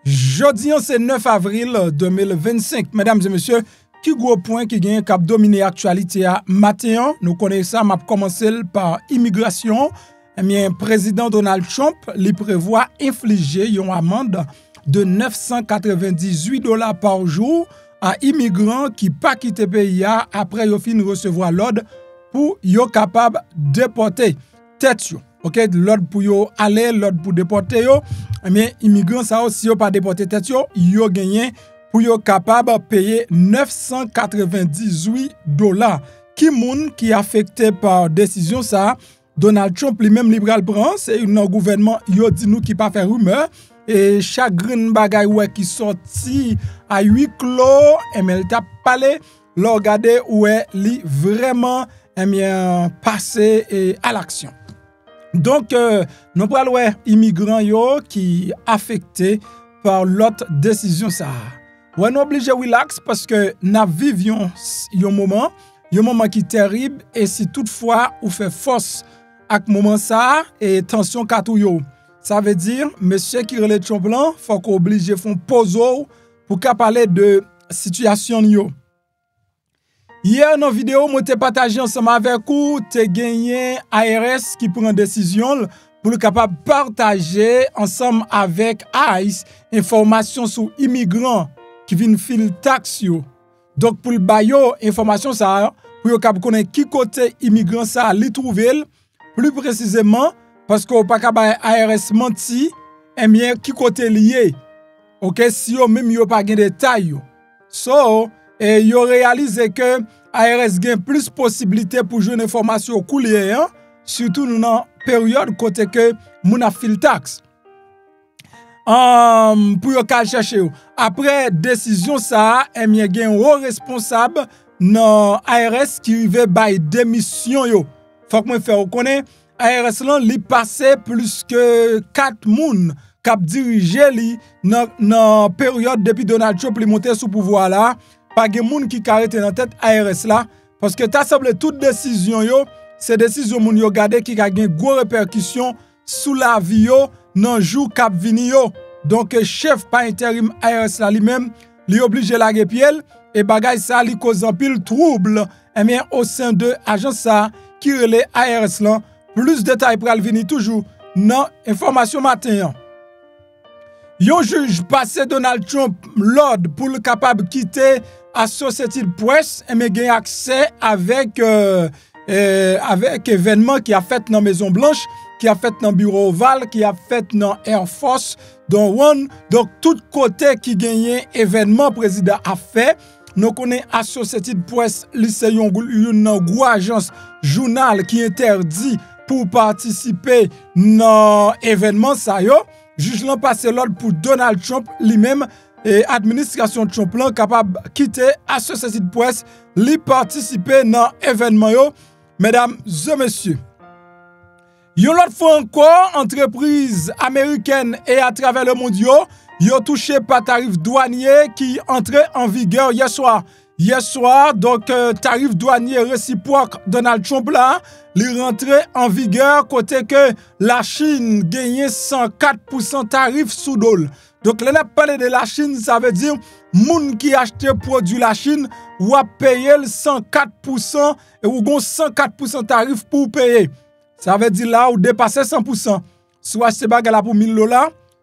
Jeudi, c'est 9 avril 2025. Mesdames et messieurs, qui gros point qui gagne cap dominer l'actualité à matin. Nous connaissons ça, m'a commencé par immigration. Eh bien, président Donald Trump lui prévoit infliger une amende de $998 par jour à immigrants qui pas quitté pays après yo fin recevoir l'ordre pour yo capable déporter tête yo. OK, l'ordre pour yo aller, l'ordre pour déporter yo. Mais immigrants ça aussi yo pas déporter tête yo gagné pour yo capable payer $998. Qui moun qui affecté par décision ça Donald Trump lui-même libéral prend, c'est un gouvernement yo dit nous qui pas faire rumeur et chaque green bagay ouais qui sorti à huis clos et mais t'a parlé le regarder ouais li vraiment bien passé à l'action. Donc nous pral ouais immigrants yo qui affecté par l'autre décision ça. Ouais nous obligé relax parce que nous vivions un moment qui terrible et si toutefois ou fait force à moment ça et tension katou yo. Ça veut dire monsieur qui relève Trump là, faut qu'on oblige font pause pour qu'a parler de situation yo. Hier dans vidéo moi t'ai partagé ensemble avec vous, t'ai gagné ARS qui prend décision pour le capable partager ensemble avec ICE information sur immigrants qui viennent filer taxe yo. Donc pour le bayo information ça pour capable connaître qui côté immigrant ça li trouver plus précisément parce qu'on pas capable ARS menti et bien qui côté lié. OK, si yo même yo pas gain détail yo. So et yo réalisé que ARS gain plus possibilité pour jouer une information coulier hein, surtout dans période côté que moun a fil tax. Pour yo ka chercher après décision ça et bien gain un responsable dans ARS qui rive bay démission yo. Faut que moi faire reconnaître ARS lan li passé plus que 4 moun k'ap dirige li dans période depuis Donald Trump li monté sous pouvoir là, pas gen moun qui arrêté dans tête ARS là parce que ta semble toute décision yo, c'est décision moun yo gade qui ka gen gros répercussion sous la vie yo dans jour k'ap vini yo. Donc chef par intérim ARS là lui-même, li obligé la piel et bagay ça li cause en pile trouble et bien au sein de agence ça qui relè ARS là. Plus de détails pral venir toujours dans information matin. Yon juge passé Donald Trump l'ordre pour le capable quitter Associated Press et me gain accès avec événement qui a fait dans Maison Blanche, qui a fait dans Bureau Oval, qui a fait dans Air Force, donc tout côté qui gagne événement président a fait. Nous connaissons Associated Press, c'est une gros agence journal qui interdit pour participer dans l'événement ça yo. Juge l'an passé l'ordre pour Donald Trump lui-même et administration Trump l'an capable quitter Associated Press li participer dans l'événement yo. Mesdames et messieurs, yon l'autre fois encore entreprise américaine et à travers le monde yo touché par tarif douanier qui entrait en vigueur hier soir. Hier soir, donc tarif douanier réciproque Donald Trump là, li rentré en vigueur côté que la Chine gagnait 104% tarif sous dol. Donc là, parler de la Chine, ça veut dire moun qui achète produit la Chine ou a payé 104% et ou gon 104% tarif pour payer. Ça veut dire là ou dépasser 100%. Soit acheter bagarre là pour $1000,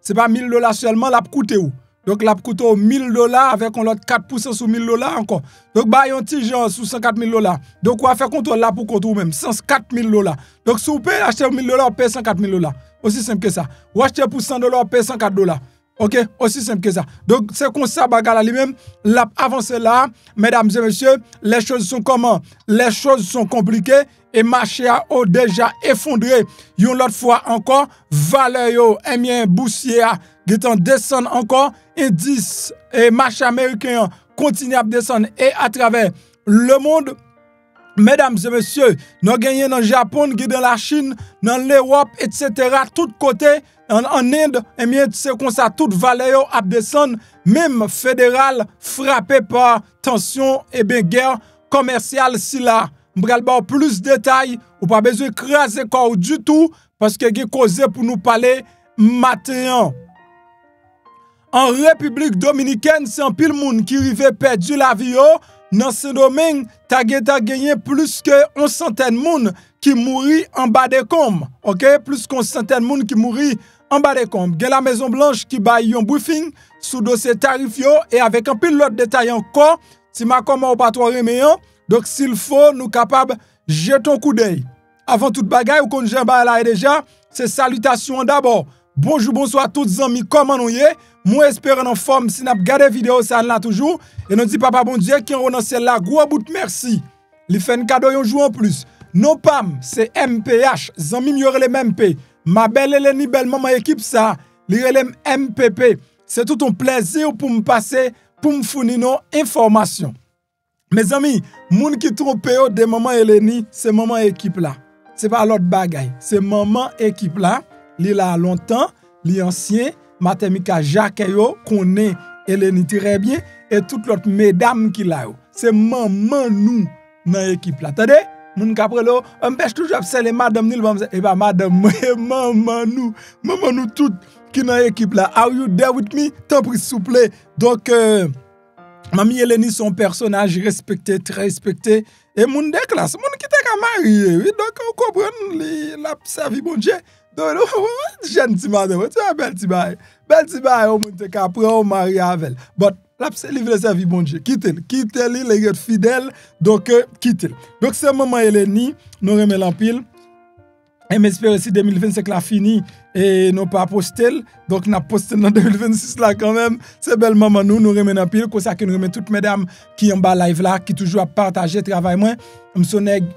c'est pas $1000 seulement la coûte ou. Donc, la coûte $1000 avec on l'autre 4% sur $1000 encore. Donc, bah, yon ti genre sous $104,000. Donc, on va faire contrôle là pour compte ou même $104,000. Donc, si vous payez acheter $1000, vous payez $104,000. Aussi simple que ça. Ou acheter pour $100, vous payez $104. OK? Aussi simple que ça. Donc, c'est comme ça, bagarre lui-même. L'a avancé là, mesdames et messieurs, les choses sont comment? Les choses sont compliquées et marché a déjà effondré. Yon l'autre fois encore, valeur yo, boursier a descend encore, indice et marché américain continue à descendre et à travers le monde. Mesdames et messieurs, nous gagnons dans le Japon, dans la Chine, dans l'Europe, etc. Tout côté, en Inde, c'est comme ça, toute valeur a descendre, même fédéral frappé par tension et bien guerre commerciale si là. M'bral ba plus de détails, ou pas besoin craser corps du tout parce que j'ai causé pour nous parler matin. En République Dominicaine, c'est un pile moun qui rive perdu la vie yo. Dans Saint-Domingue, ta gagné plus que 1 centaine moun qui mourit en bas des combes. OK? Plus qu'un centaine moun qui mourit en bas des combes. Gen la Maison Blanche qui baille un briefing sous dossier tarif yo et avec un pile l'autre détail encore, si ma comment ou pas toi remeyan. Donc s'il faut nous capable jeter un coup d'œil. Avant toute bagaille ou qu'on j'en là déjà, c'est salutations d'abord. Bonjour, bonsoir toutes les amis, comment nous y est? Moi espère en forme si n'a regardé vidéo ça là toujours et nous dit papa bon Dieu qui on dans celle là gros bout merci. Li fait un cadeau un jour en plus. Non pam, c'est MPH, zami mi yorele MP. Ma belle Eleni belle maman équipe ça, li relem MPP. C'est tout un plaisir pour me passer pour me fournir nos informations. Mes amis, moun qui trompe de maman Eleni, c'est maman équipe là. C'est pas l'autre bagaille, c'est maman équipe là. Li là longtemps, li ancien, Matemika Jacques yo connaît Eleni très bien et toutes l'autre mesdames qui là. C'est maman nous dans l'équipe là. Attendez, moun kapre lo, empêche toujours observer madame Nil et pas madame maman nous toutes qui dans l'équipe là. Are you there with me? Tant pis s'il vous plaît. Donc Mamie Eleni son personnage respecté, très respecté et moun de classe, moun qui te marié. Oui, donc on comprend la servi bon Dieu. Donc jeune petit madame, tu as belle petit bail on monte ka prend mari avec. But la livre servi bon Dieu. Quitte-le, il est fidèle donc quitte-le. Donc c'est maman Eleni, nous remet l'empile. Et m'espère aussi 2025 la fini et non pas postel. Donc n'a posté dans 2026 là quand même. C'est belle maman nous remet en pile comme ça que nous remet toutes mesdames qui en bas live là qui toujours à partager travail moi.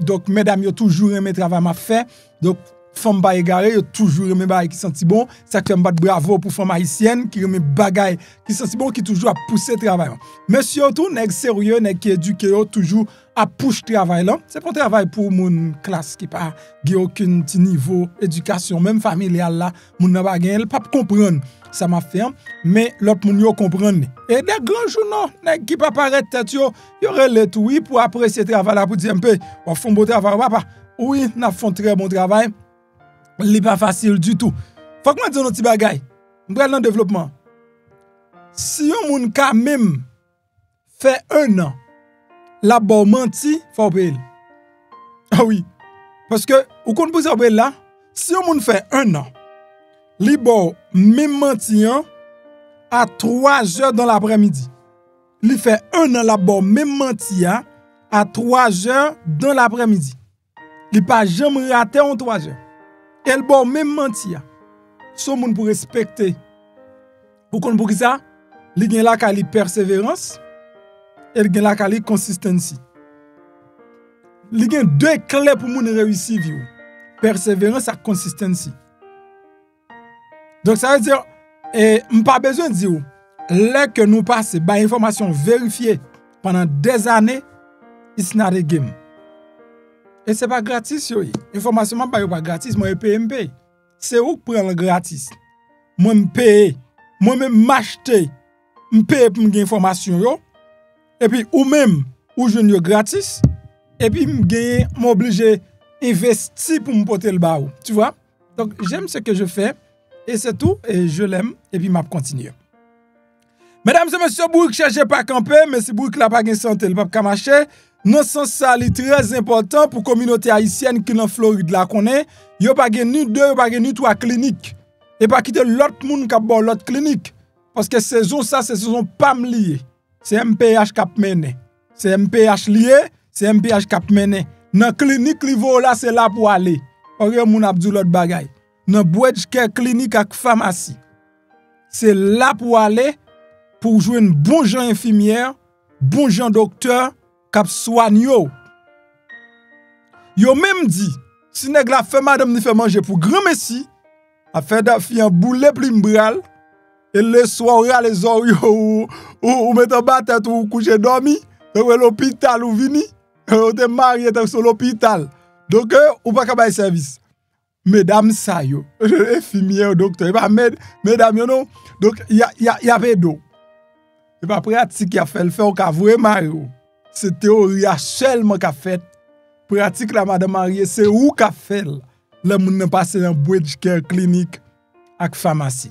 Donc mesdames yo toujours remet travail m'a fait. Donc femme ba égaré yo toujours remet bagay qui senti bon. Ça que m'bat bravo pour femme haïtienne qui remet bagay qui senti bon qui toujours à pousser travail. Mais surtout nèg sérieux nèg qui éduqué yo toujours à push travail là. C'est pas un travail pour mon classe qui pas gen aucun petit niveau éducation même familial là, moun n'a pas gen pas comprendre ça m'a fait mais l'autre moun yo comprendre. Et des grands journaux nèg qui pas paraître tête yo relè tout oui pour apprécier travail là pour dire un peu on font bon travail papa. Oui, n'a font très bon travail. Li pas facile du tout. Faut que moi dire un petit bagay. M'pral dans développement. Si on moun ka même fait 1 an la bon menti, faut payer. Ah oui. Parce que, ou qu'on peut savoir là, si on moun fait 1 an, li bon même menti à 3 heures dans l'après-midi. Li fait 1 an la bon même menti à 3 heures dans l'après-midi. Li pas jamais raté en 3 heures. Elle bon même menti. Son moun pour respecter. Pour qu'on pour ça, li gen la kali persévérance. Elle gen la kali consistency. Li gen 2 clés pour moun réussir vie. Persévérance et consistency. Donc ça veut dire m'pas besoin de dire là que nous passer ba information vérifiée pendant des années, it's not a game. Et c'est pas gratis yo. Information pas gratis, moi PMP. C'est où prendre gratis. Moi me payer, moi même m'acheter, me payer pour me information yo. Et puis ou même ou je yo gratis et puis m'obligé investir pour me porter le bas. Tu vois? Donc j'aime ce que je fais et c'est tout et je l'aime et puis m'a continuer. Mesdames et messieurs, Bourg cherche pas camper mais si Bourg la pas gain santé, le pas marcher. Non sens ça li très important pour communauté haïtienne qui dans Floride la connaît, yo pas gen ni 2, pas gen ni 3 cliniques et pas quitter l'autre monde qui bon l'autre clinique parce que saison ça c'est saison pas lié. C'est MPH qui mené. C'est MPH lié, c'est MPH qui mené. Dans clinique niveau là c'est là pour aller. Oré moun abdou l'autre bagay. Dans Bridge Care clinique ak pharmacie. C'est là pour aller pour joindre bon gens infirmière, bon gens docteur kap soigne yo. Yo même dit, si nèg la fait madame ni fait manger pour grand messi, a fait da fi en boulet pli mbral, et le soir les oreilles ou mettre en bas tête ou coucher dormi, donc l'hôpital ou vini, ou te marié sur l'hôpital. Donc ou pas ka bay service. Mesdames ça yo, infirmière docteur, pas mesdames yo non. Donc y avait d'eau. Et pas pratique qui a fait le faire au ka voué Mario. C'est théorie seulement qu'a fait. Pratique la madame mariée, c'est où qu'a fait. Le moun n'a passé dans Bridge Care clinique avec pharmacie.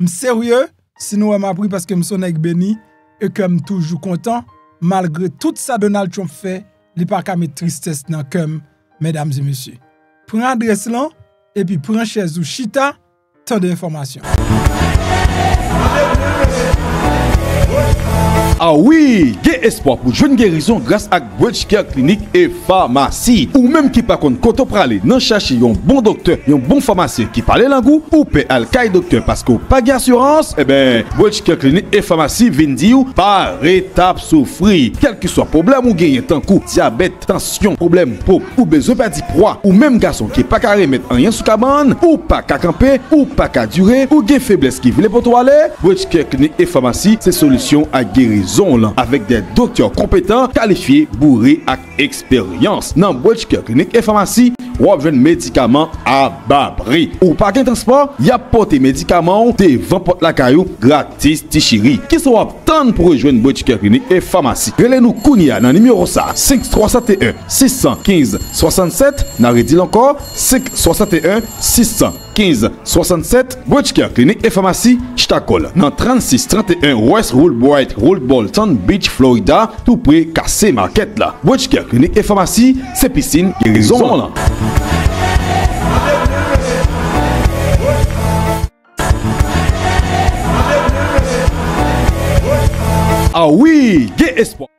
Sérieux, Sinon, elle m'a pris parce que je suis béni et que je suis toujours content. Malgré tout ça Donald Trump fait, il n'y a pas qu'à mettre tristesse dans le cœur, mesdames et messieurs. Prends l'adresse là et puis prends chaise ou chita, tant d'informations. Ah oui, il y a espoir pour jouer une guérison grâce à Bridge Care Clinic et Pharmacie. Ou même qui par contre, quand on parle, non chercher un bon docteur, un bon pharmacien qui parle l'anglais, ou paie al caille docteur parce qu'on pas d'assurance, eh ben, Bridge Care Clinic et Pharmacie viennent dire par étape souffrir. Quel que soit problème ou gagne tant coup, diabète, tension, problème peau, ou besoin pas d'y poids, ou même garçon qui pas carré mettre rien sous cabane, ou pas qu'à camper, ou pas qu'à durer, ou gain faiblesse qui voulait pour toi aller, Bridge Care Clinic et Pharmacie, c'est solution à guérison avec des docteurs compétents, qualifiés, bourrés et expérience. Dans Bridge Care Clinic et Pharmacie, ou avez médicaments à bas prix. Ou pas qu'un transport, y a porté médicaments devant porte la caillou gratis tichiri. Qui sont obtenus pour rejoindre Bridge Care Clinic et Pharmacie. Relez-nous Kounia dans le numéro ça 5371 615 67. N'a redit encore 561 615 67. Bridge Care Clinic et Pharmacie, Ch'takol. Dans 3631 West Woolbright Road Bolton Beach, Florida, tout près Cassé Market là. Bridge Care Clinic et Pharmacie, c'est piscine guérison là. Ah oui, il y a espoir.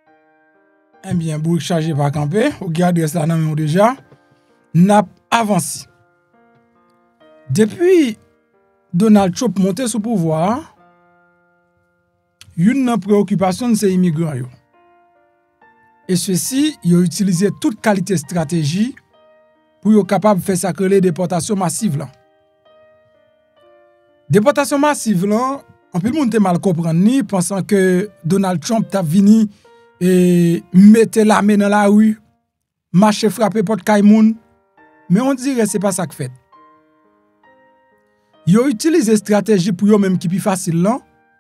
Eh bien, pour charger par camper, regardez ça dans déjà, n'a avancé. Depuis Donald Trump monté sous pouvoir, une préoccupation c'est immigrants. Et ceux-ci, ils ont utilisé toute qualité de stratégie pour être capable de faire ça que les déportations massives là. Déportation massive là, on peut le monde mal comprendre ni pensant que Donald Trump t'a venu et mettre la main dans la rue, marcher frapper porte Kaimoun, mais on dirait c'est pas ça que fait. Ils ont utilisé stratégie pour eux même qui plus facile là,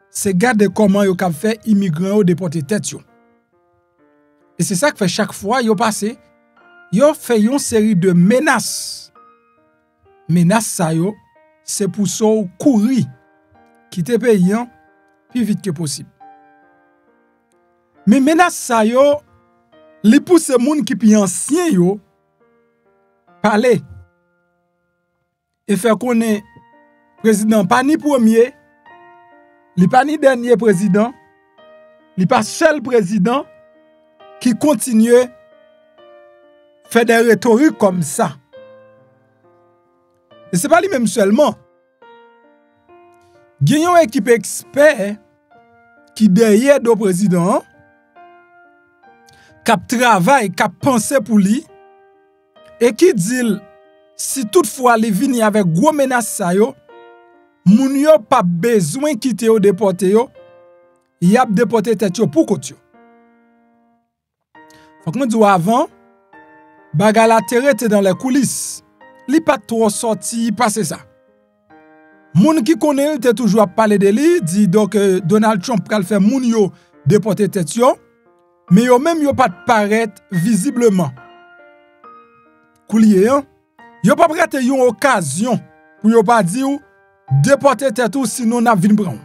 c'est garder comment ils ont fait immigrants déporter tête yo. Et c'est ça que fait chaque fois ils ont passé, ils ont fait une série de menaces. Menaces ça yo, c'est pour ça courir quitter pays plus vite que possible. Mais menaces ça yo, les pousse moun qui pi ancien yo parler et faire connaître président pas ni premier, li pas ni dernier président, li pas seul président qui continue faire des rhétoriques comme ça. Et c'est pas lui même seulement. Il y a une équipe expert qui derrière le président qui travaille, qui pense pour lui et qui dit si toutefois il vient avec gros menace ça yo, moun yo pas besoin quitter ou déporter yo, y a déporter tête yo pour côté yo. Faut que me dis avant bagarre la terre était dans les coulisses. Li pas trop sorti passer ça. Moun qui connaît était toujours à parler de lui, dit donc Donald Trump pral faire moun yo déporter tête yo, mais yo même yo pas paraître visiblement. Koulier hein? Yo pas prête une occasion pour yo pas dire déporter tête ou sinon n'a vinn prendre.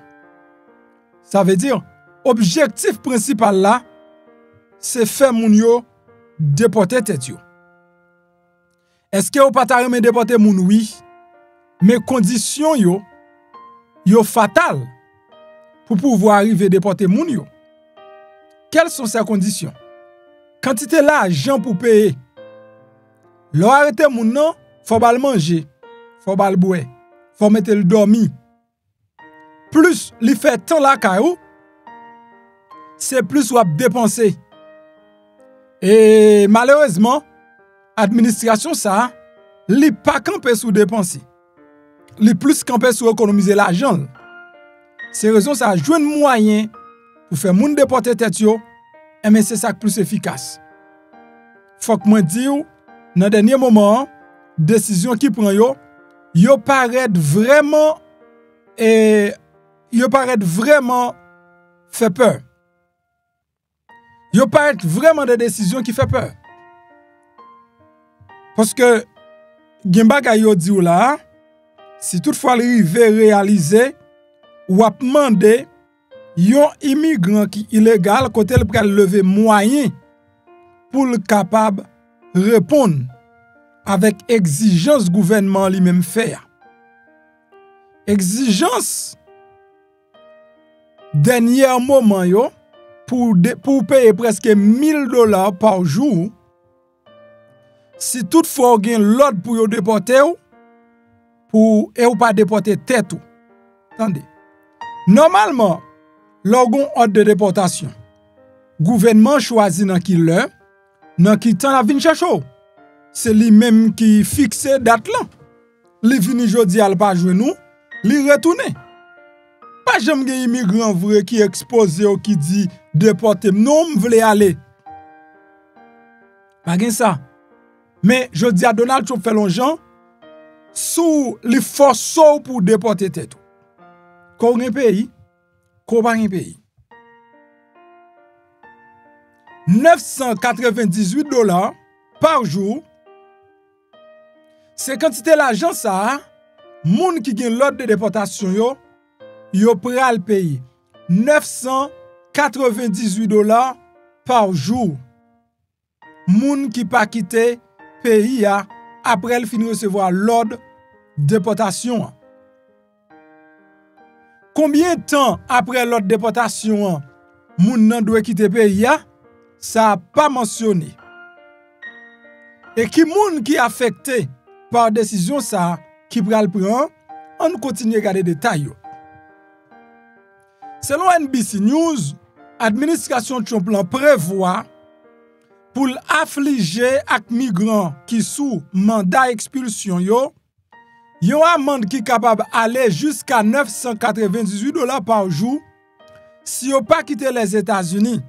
Ça veut dire objectif principal là c'est faire moun yo déporter tête yo. Est-ce que ou pas ta remen déporter moun oui, mais conditions yo fatal pour pouvoir arriver déporter moun yo. Quelles sont ces conditions? Quantité l'argent pour payer. L'on arrêter moun nan, faut bal manger, faut bal boire, faut mettre le dormi. Plus li fait tant la caillou, c'est plus ou a dépenser. Et malheureusement, administration ça, li pas camper sous dépenser. Li plus camper sous économiser l'argent. C'est raison ça joindre moyen pour faire moun déporter tête yo, mais c'est ça plus efficace. Faut que moi dire dans dernier moment, décision qui prend yo paraît vraiment fait peur. Yo paraît vraiment des décisions qui fait peur. Parce que gen bagay yo di ou là, si toutefois il veut réaliser, ou ap mande yon immigrant qui illégal côté le pral lever moyen pour le capable répondre avec exigence gouvernement lui-même faire. Exigence dernier moment yo pour payer presque $1000 par jour. Si toutefois vous avez l'ordre pour vous déporter ou pas déporter tête ou. Attendez. Normalement, lorsqu'on ordre de déportation, gouvernement choisit dans qui l'heure, dans qui temps la vinn chercher. C'est lui-même qui fixe date là. Li vini jodi al pa jwe nous, li retourne. Pas jamais gen immigrant vrai qui exposé ou qui dit déporter non m'vle aller. Pas gen ça. Mais je dis à Donald Trump fait longtemps sous les forces pour déporter tête. Ko gen pays, ko pa gen pays. $998 par jour. C'est quantité l'argent ça, moun qui gen l'ordre de déportation yo pral payer $998 par jour. Moun qui pas quitter pays après le fin recevoir l'ordre de déportation. Combien de temps après l'ordre de déportation moun nan doit quitter pays ça pas mentionné. Et qui moun qui affecté par décision ça qui pral prend, on continue à regarder détails. Selon NBC News, administration Trump prévoit pour affliger ak migrants qui sous mandat expulsion yon amende qui capable aller jusqu'à $998 par jour si yon pas quitter les États-Unis.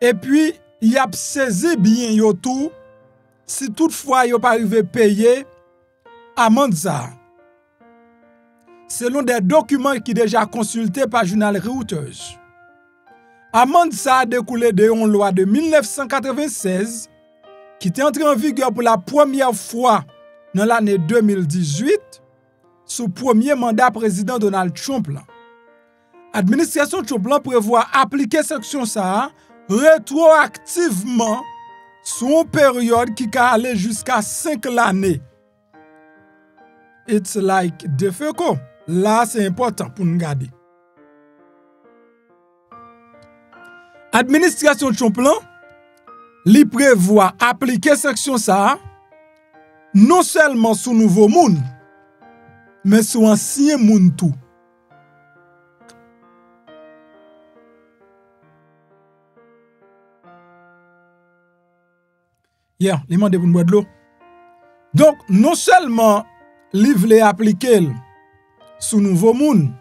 Et puis y a saisi bien yo tout si toutefois yon pas arrivé payer amende ça. Selon des documents qui déjà consultés par journal Reuters. Amende ça a découlé de une loi de 1996 qui est entrée en vigueur pour la première fois dans l'année 2018 sous premier mandat président Donald Trump. Administration Trump prévoit appliquer section ça rétroactivement sur une période qui peut aller jusqu'à 5 l'année. It's like difficult. Là, c'est important pour nous garder. Administration Trump li prévoit appliquer section ça non seulement sous nouveau moun mais sous ancien moun tout. Li mande pour boire de l'eau. Donc non seulement li vle appliquer sous nouveau moun,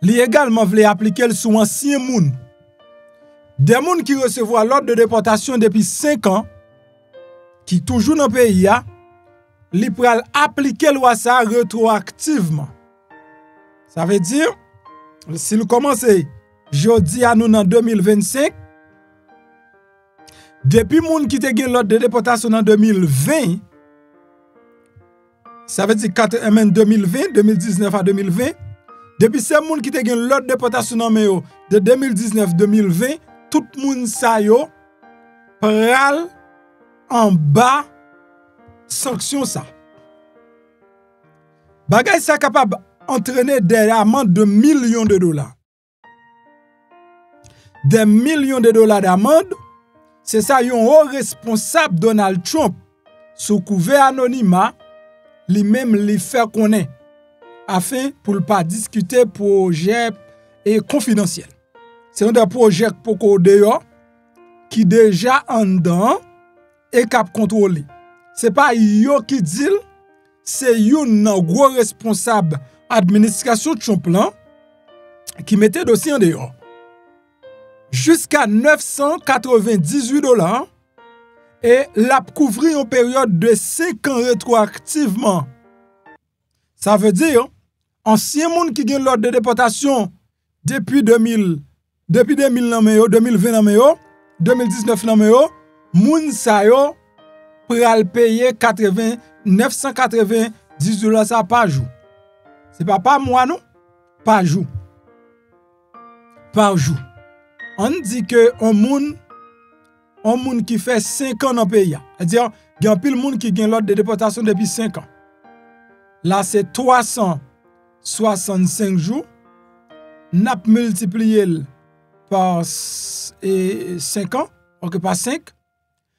li également vle appliquer sous ancien moun. Des moun qui recevoir l'ordre de déportation depuis 5 ans, qui toujours dans le pays, li pral appliquer loi ça rétroactivement. Ça veut dire, s'il commence jodi à nous en 2025, depuis moun qui te gen l'ordre de déportation en 2020, ça veut dire 2020, 2019 à 2020, depuis ces moun qui te gen l'ordre de déportation de 2019-2020, tout moun sa yo pral en bas sanction ça. Bagay ça capable entraîner des amendes de millions de dollars. Des millions de dollars d'amende, c'est ça yon haut responsable Donald Trump sous couvert anonymat, lui-même li fait connaître afin pour ne pas discuter projet et confidentiel. C'est un projet pour dehors qui déjà en dedans et cap contrôlé. C'est pas yo qui dit, c'est yon gros responsable administration Trump qui mettait dossier en dehors. Jusqu'à $998 et l'a couvrir en période de 5 ans rétroactivement. Ça veut dire ancien monde qui gagne l'ordre de déportation depuis 2000 2020 2019 moun sa yo pral payer $990 ça par jour. C'est pas par mois, non? Par jour. Par jour. On dit que un monde qui fait 5 ans dans le pays. C'est-à-dire, il y a un pile monde qui gagne l'ordre de déportation depuis 5 ans. Là, c'est 365 jours. N'a multiplié par 5 ans, ok, par 5,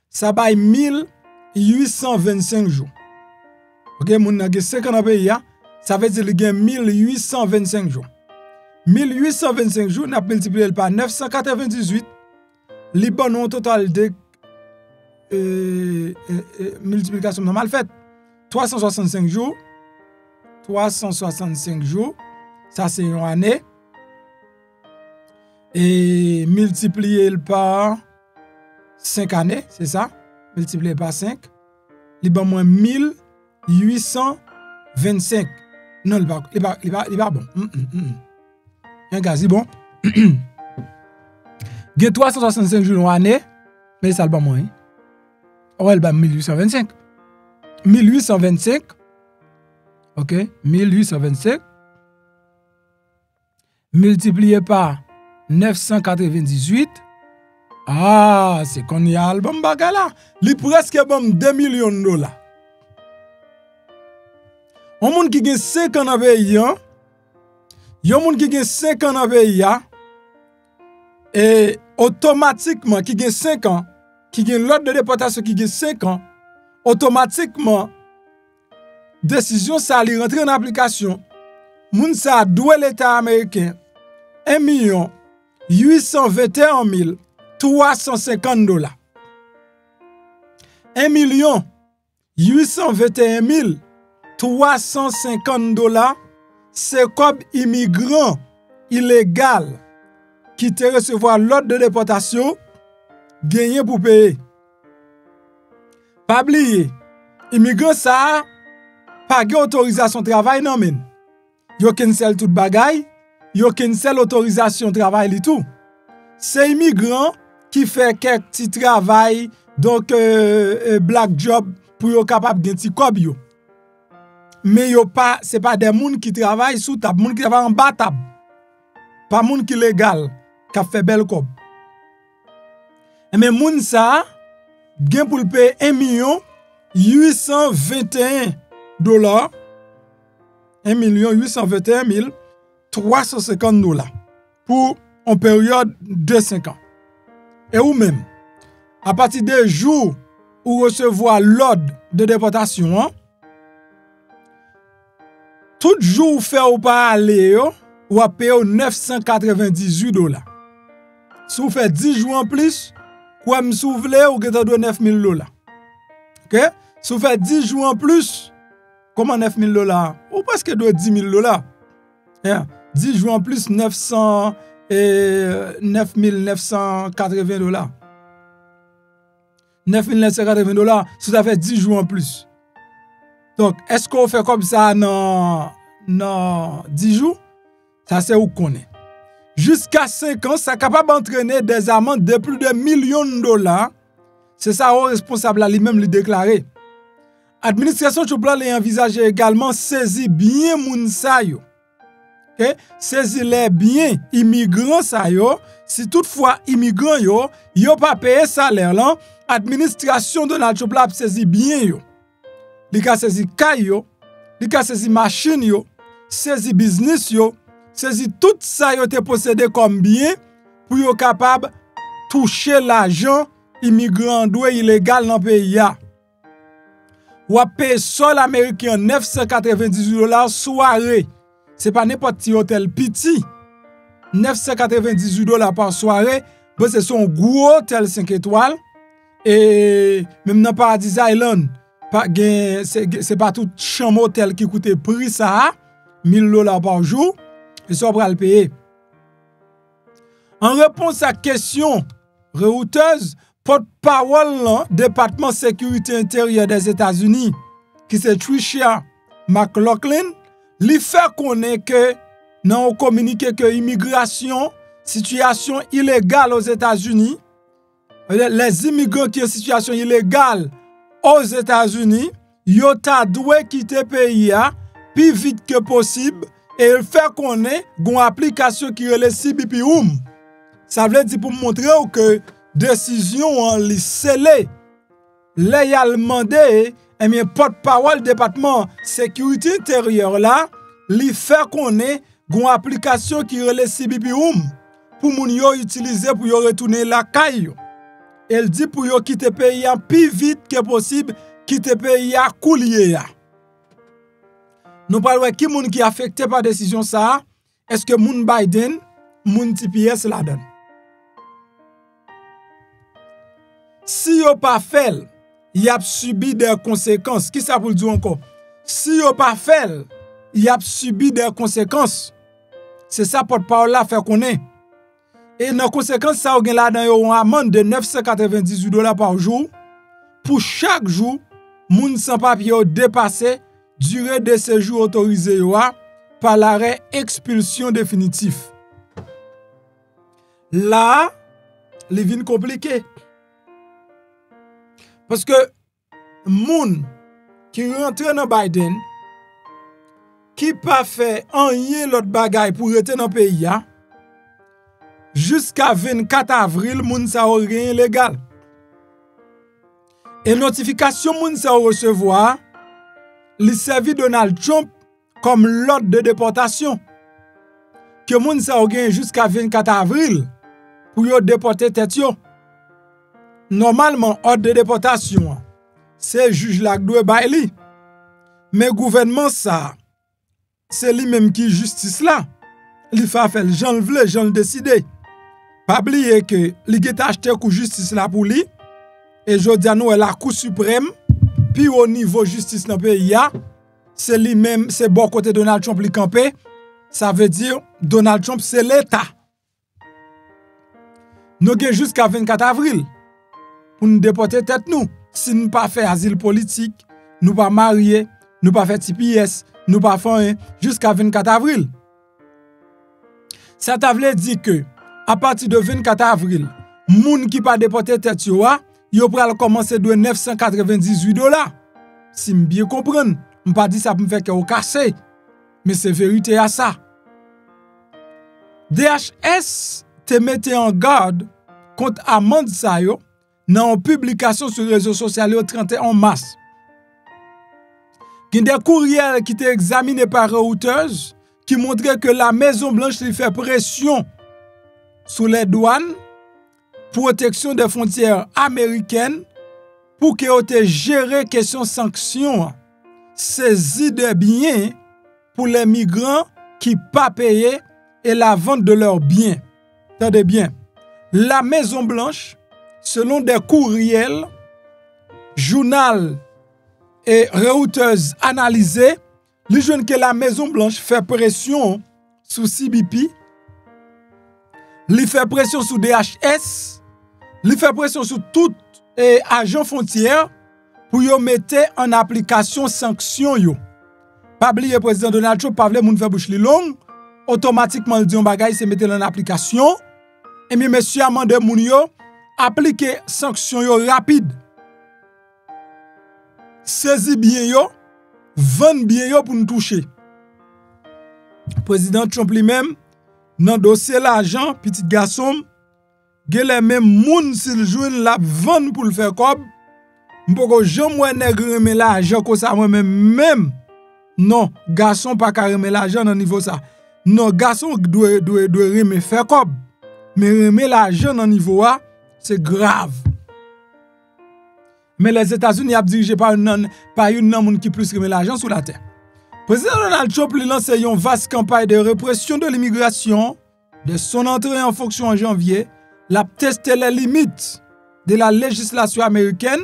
ça va 1825 jours. Ok, moun nan gen 5 ans dans le pays, ça veut dire qu'il y a 1825 jours. 1825 jours, n'a multiplié par 998, li bon un total de multiplication normale faite. 365 jours, ça c'est une année. Et multiplié par 5 années, c'est ça? Multiplié par 5. Il y a moins 1825. Non, il n'est pas bon. Un gars, c'est bon. Il y a 365 jours en année, mais ça n'est pas moins. Or, il y a 1825. 1825. Ok? 1825. Multiplié par 998. Ah, c'est qu'on y a album bagala. Li presque bon 2 millions de dollars. Un monde qui gagne 5 ans dans le pays, yon monde qui gagne 5 ans dans le pays, et automatiquement, qui gagne 5 ans, qui gagne l'ordre de déportation qui gagne 5 ans, automatiquement, décision ça li rentre en application. Moun sa doit l'État américain 1 821 350 $. 1 821 350 $, c'est comme immigrant illégal qui te recevoir l'ordre de déportation gagné pour payer. Pas oublier, immigrant ça pas de autorisation de travail non men. Yo cancel tout bagay, yo cancel autorisation de travail li tout. C'est immigrant qui fait quelques petits travail donc black job pour yo capable gen ti kob yo. Mais yo pas c'est pas des moun qui travaillent sous table, moun qui travaillent en bas table. Pas moun qui légal qui fait bel kob. Mais moun ça gen pour le payer 1 821 $. 1 821 350 $ pour une période de 5 ans. Et ou même, à partir des jours où recevoir l'ordre de déportation, tout jour fait ou pas aller, ou à payer 998 $. Si vous faites 10 jours en plus, ou à me souffler, ou que vous avez 9 000 $. Ok? Si vous faites 10 jours en plus, comment 9 000 $? Ou presque 10 000 $. 10 jours en plus, 9 980 $. 9 980 $, si ça fait 10 jours en plus. Donc, est-ce qu'on fait comme ça dans 10 jours? Ça, c'est où qu'on est. Jusqu'à 5 ans, ça est capable d'entraîner des amendes de plus de millions de $. C'est ça, au responsable à lui-même lui déclarer. Administration Chopla l'a envisagé également saisir bien moun sa yo. Okay? Saisir les biens immigrants sa yo. Si toutefois immigrants yo pas payé salaire là, administration Donald Chopla saisir bien yo. Li ka saisir kay yo, li ka saisir machine yo, saisir business yo, saisir tout ça yo te possédé comme bien pour yo capable toucher l'argent immigrant doué illégal dans pays ya. Ou à payer sol américain 998 $ soirée. C'est pas n'importe qui hôtel petit. 998 $ par soirée. Bon, c'est son gros hôtel 5 étoiles. Et même dans Paradise Island, c'est pas tout chambre hôtel qui coûte prix ça. 1000 $ par jour. Et ça, on va le payer. En réponse à question reouteuse, porte-parole département sécurité intérieure des États-Unis qui c'est Tricia McLaughlin, lui fait connaître que non communiqué que immigration situation illégale aux États-Unis, les immigrants qui ont situation illégale aux États-Unis, yo ta doué quitter pays plus vite que possible et il fait qu'on ait une application qui est le CBP-OUM. Ça veut dire pour montrer que décision li scellée, les a demandé, et bien porte-parole département sécurité intérieure là, li fait qu'on ait une application qui est le CBP-OUM pour moun yo utiliser pour yo retourner la caille. Elle dit pour yo quitter pays en plus vite que possible, quitter pays à coulier. Nous parlons qui moun qui affecté par décision ça? Est-ce que moun Biden, moun TPS la donne? Si yo pas fait, y a subi des conséquences. Qui ça pour dire encore? Si yo pas fait, y a subi des conséquences. C'est ça porte-parole là fait qu'on est. Et dans conséquence ça on gen là dans une amende de $998 par jour pour chaque jour moun sans papier dépasser durée de séjour autorisé par l'arrêt expulsion définitif. Là, les vins compliqué. Parce que moun qui rentre dans Biden qui pas fait rien l'autre bagaille pour rester dans le pays jusqu'à 24 avril moun sa rien légal. Et notification moun sa recevoir li servi Donald Trump comme l'ordre de déportation que moun sa jusqu'à 24 avril pour yo déporter tête yo. Normalement ordre de déportation c'est juge la doit baili. Mais gouvernement ça c'est lui même qui justice là. Li fa fait Jean le vle, Jean le décidé. Pas oublier que li get acheté coup justice là pour lui et jodi a nous la Cour suprême puis au niveau justice dans pays c'est lui même c'est bon côté Donald Trump li campé. Ça veut dire Donald Trump c'est l'état. Nous gen jusqu'à 24 avril pour nous déporter tête nous. Si nous pas fait asile politique, nous pas marié, nous pas fait TPS, nous pas fait jusqu'à 24 avril. Ça t'a veut dire que à partir de 24 avril, moun qui pas déporté tête yo pral commencer de $998. Si me bien comprendre, me pas dit ça pour me faire que casser, mais c'est vérité à ça. DHS te mette en garde contre amende ça yo dans une publication sur les réseaux sociaux le 31 mars. Il y a des courriels qui étaient examinés par Reuters qui montraient que la Maison Blanche fait pression sur les douanes, protection des frontières américaines pour que ait géré question sanctions, saisie de biens pour les migrants qui pas payé et la vente de leurs biens. Attendez bien. La Maison Blanche, selon des courriels, journal et Reuters analysés, les jeunes que la Maison Blanche fait pression sur CBP, li fait pression sur DHS, li fait pression sur tout agent frontière pour yo mettre en application sanction yo. Pas oublier président Donald Trump pas vle moun faire bouche li long, automatiquement le dit on bagay c'est mettre en application et bien monsieur amande moun yo appliquer sanction yo rapide. Saisi bien yo, vendre bien yo pour nous toucher. Président Trump lui-même dans dossier l'argent petit garçon gen les même moun s'il joine la vendre pour le faire comme m'poko jamais nègre remet l'argent comme ça moi même non garçon pas ka remet l'argent dans niveau ça non garçon doit remet faire comme mais remet l'argent dans niveau là c'est grave. Mais les États-Unis ont dirigé par une monde qui plus remet l'argent sur la terre. Président Donald Trump a lancé une vaste campagne de répression de l'immigration. De son entrée en fonction en janvier, l'a testé les limites de la législation américaine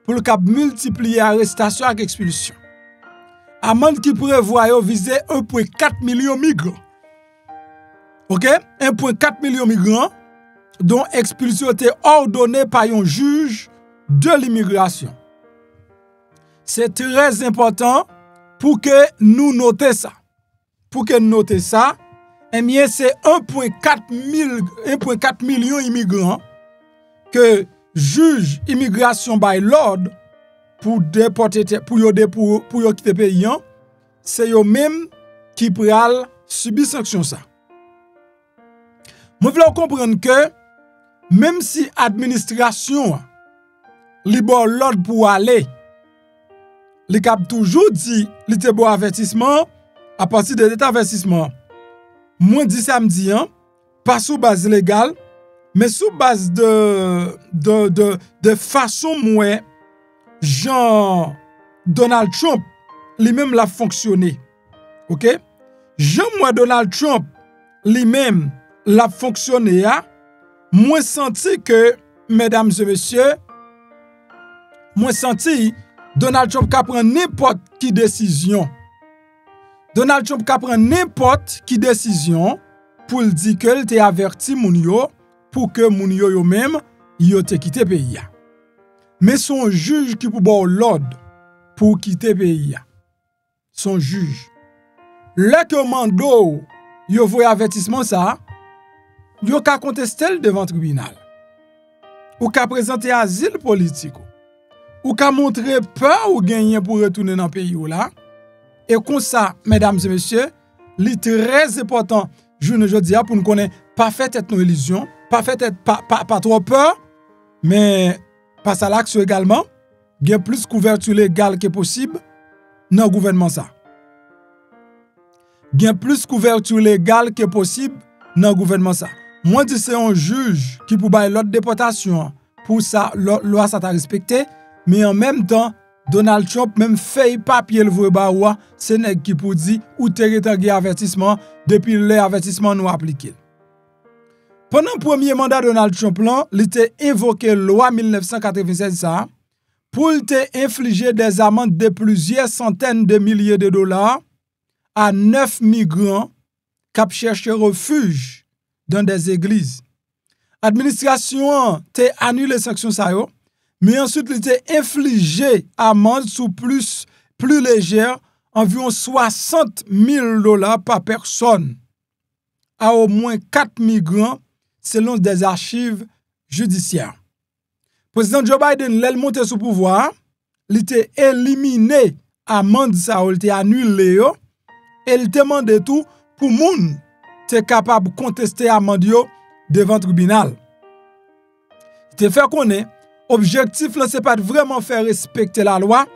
pour le cap multiplier arrestation et expulsion. Amende qui prévoit viser 1,4 million de migrants. OK? 1,4 million de migrants dont expulsion était ordonnée par un juge de l'immigration. C'est très important pour que nous notions ça. Pour que nous notions ça, eh bien, c'est 1,4 million d'immigrants que juge immigration by l'ordre pour déporter, pour quitter le pays. c'est eux même qui pral subir sanction ça. Moi voulons comprendre que même si administration li bon l'ordre pour aller, li cap toujours dit li te bon avertissement à partir de cet avertissement. Moi dit samedi pas sous base légale mais sous base de façon moins Jean Donald Trump lui-même l'a fonctionné. OK? Jean Donald Trump lui-même l'a fonctionné moi senti que mesdames et messieurs moi senti Donald Trump ka prend n'importe qui décision. Donald Trump ka prend n'importe qui décision pour le dire que il t'a averti moun yo pour que moun yo même yo te quitter pays. Mais son juge qui pour bon l'ordre pour quitter pays. Son juge. Le commando yo voye avertissement ça, yo ka contester devant tribunal. Ou ka présenter asile politique. Ou ka montrer peur ou gagner pour retourner dans pays ou là. Et comme ça, mesdames et messieurs, li très important, je ne dis pas pour nous connaître pas fait être nos illusions, pas fait être pas trop peur, mais pas à l'action également, gen plus couverture légale que possible dans le gouvernement ça. Gen plus couverture légale que possible dans le gouvernement ça. Moi dis c'est un juge qui pour bailler l'autre déportation pour ça loi ça t'a respecté, mais en même temps Donald Trump même fait papier le voie baoua, c'est nèg qui pour dire ou te avertissement depuis l'avertissement nous appliqué. Pendant le premier mandat Donald Trump là, il était invoqué loi 1996 ça pour te infliger des amendes de plusieurs centaines de milliers de dollars à 9 migrants qui cherchaient refuge dans des églises. L'administration te annulé les sanctions ça yo, mais ensuite il était infligé amende sous plus légère, environ 60 000 dollars par personne à au moins 4 migrants selon des archives judiciaires. Président Joe Biden, l'el monté sous pouvoir, il était éliminé amende ça, il était annulé yo, et il demandé tout pour moun te capable de contester amende yo devant tribunal. Il te fait connaître objectif là c'est pas vraiment faire respecter la loi,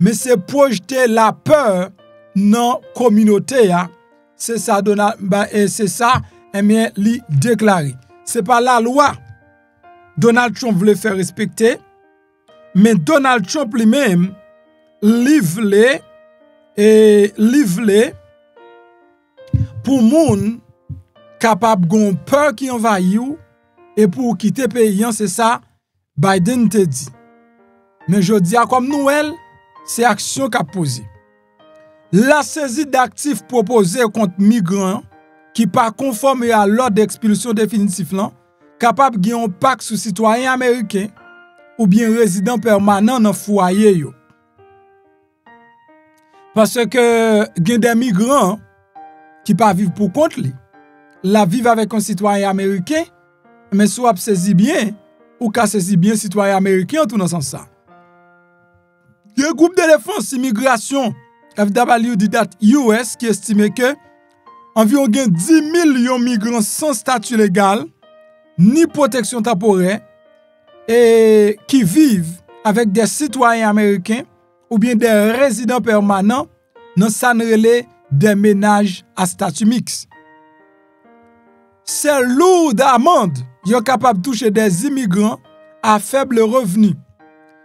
mais c'est projeter la peur dans la communauté. C'est ça Donald et c'est ça bien li déclaré. C'est pas la loi Donald Trump voulait faire respecter, mais Donald Trump lui-même livre pour moun capable gon peur qui envahit et pour quitter pays, c'est ça Biden te dit. Mais je dis comme Noël, c'est action qu'a posé. La saisie d'actifs proposés contre migrants qui pas conforme à l'ordre d'expulsion définitif là, capable de un pacte sur citoyens américains ou bien résidents permanents dans foyer yo. Parce que gen des migrants qui pas vivre pour compte li. La vivre avec un citoyen américain, mais soit saisi bien ou ka saisi bien citoyen américain tout dans sens ça. Le groupe de défense immigration FWD.US qui estime que environ 10 millions de migrants sans statut légal ni protection temporaire et qui vivent avec des citoyens américains ou bien des résidents permanents dans sanrele des ménages à statut mixte. C'est lourd d'amende, sont capables de toucher des immigrants à faible revenu.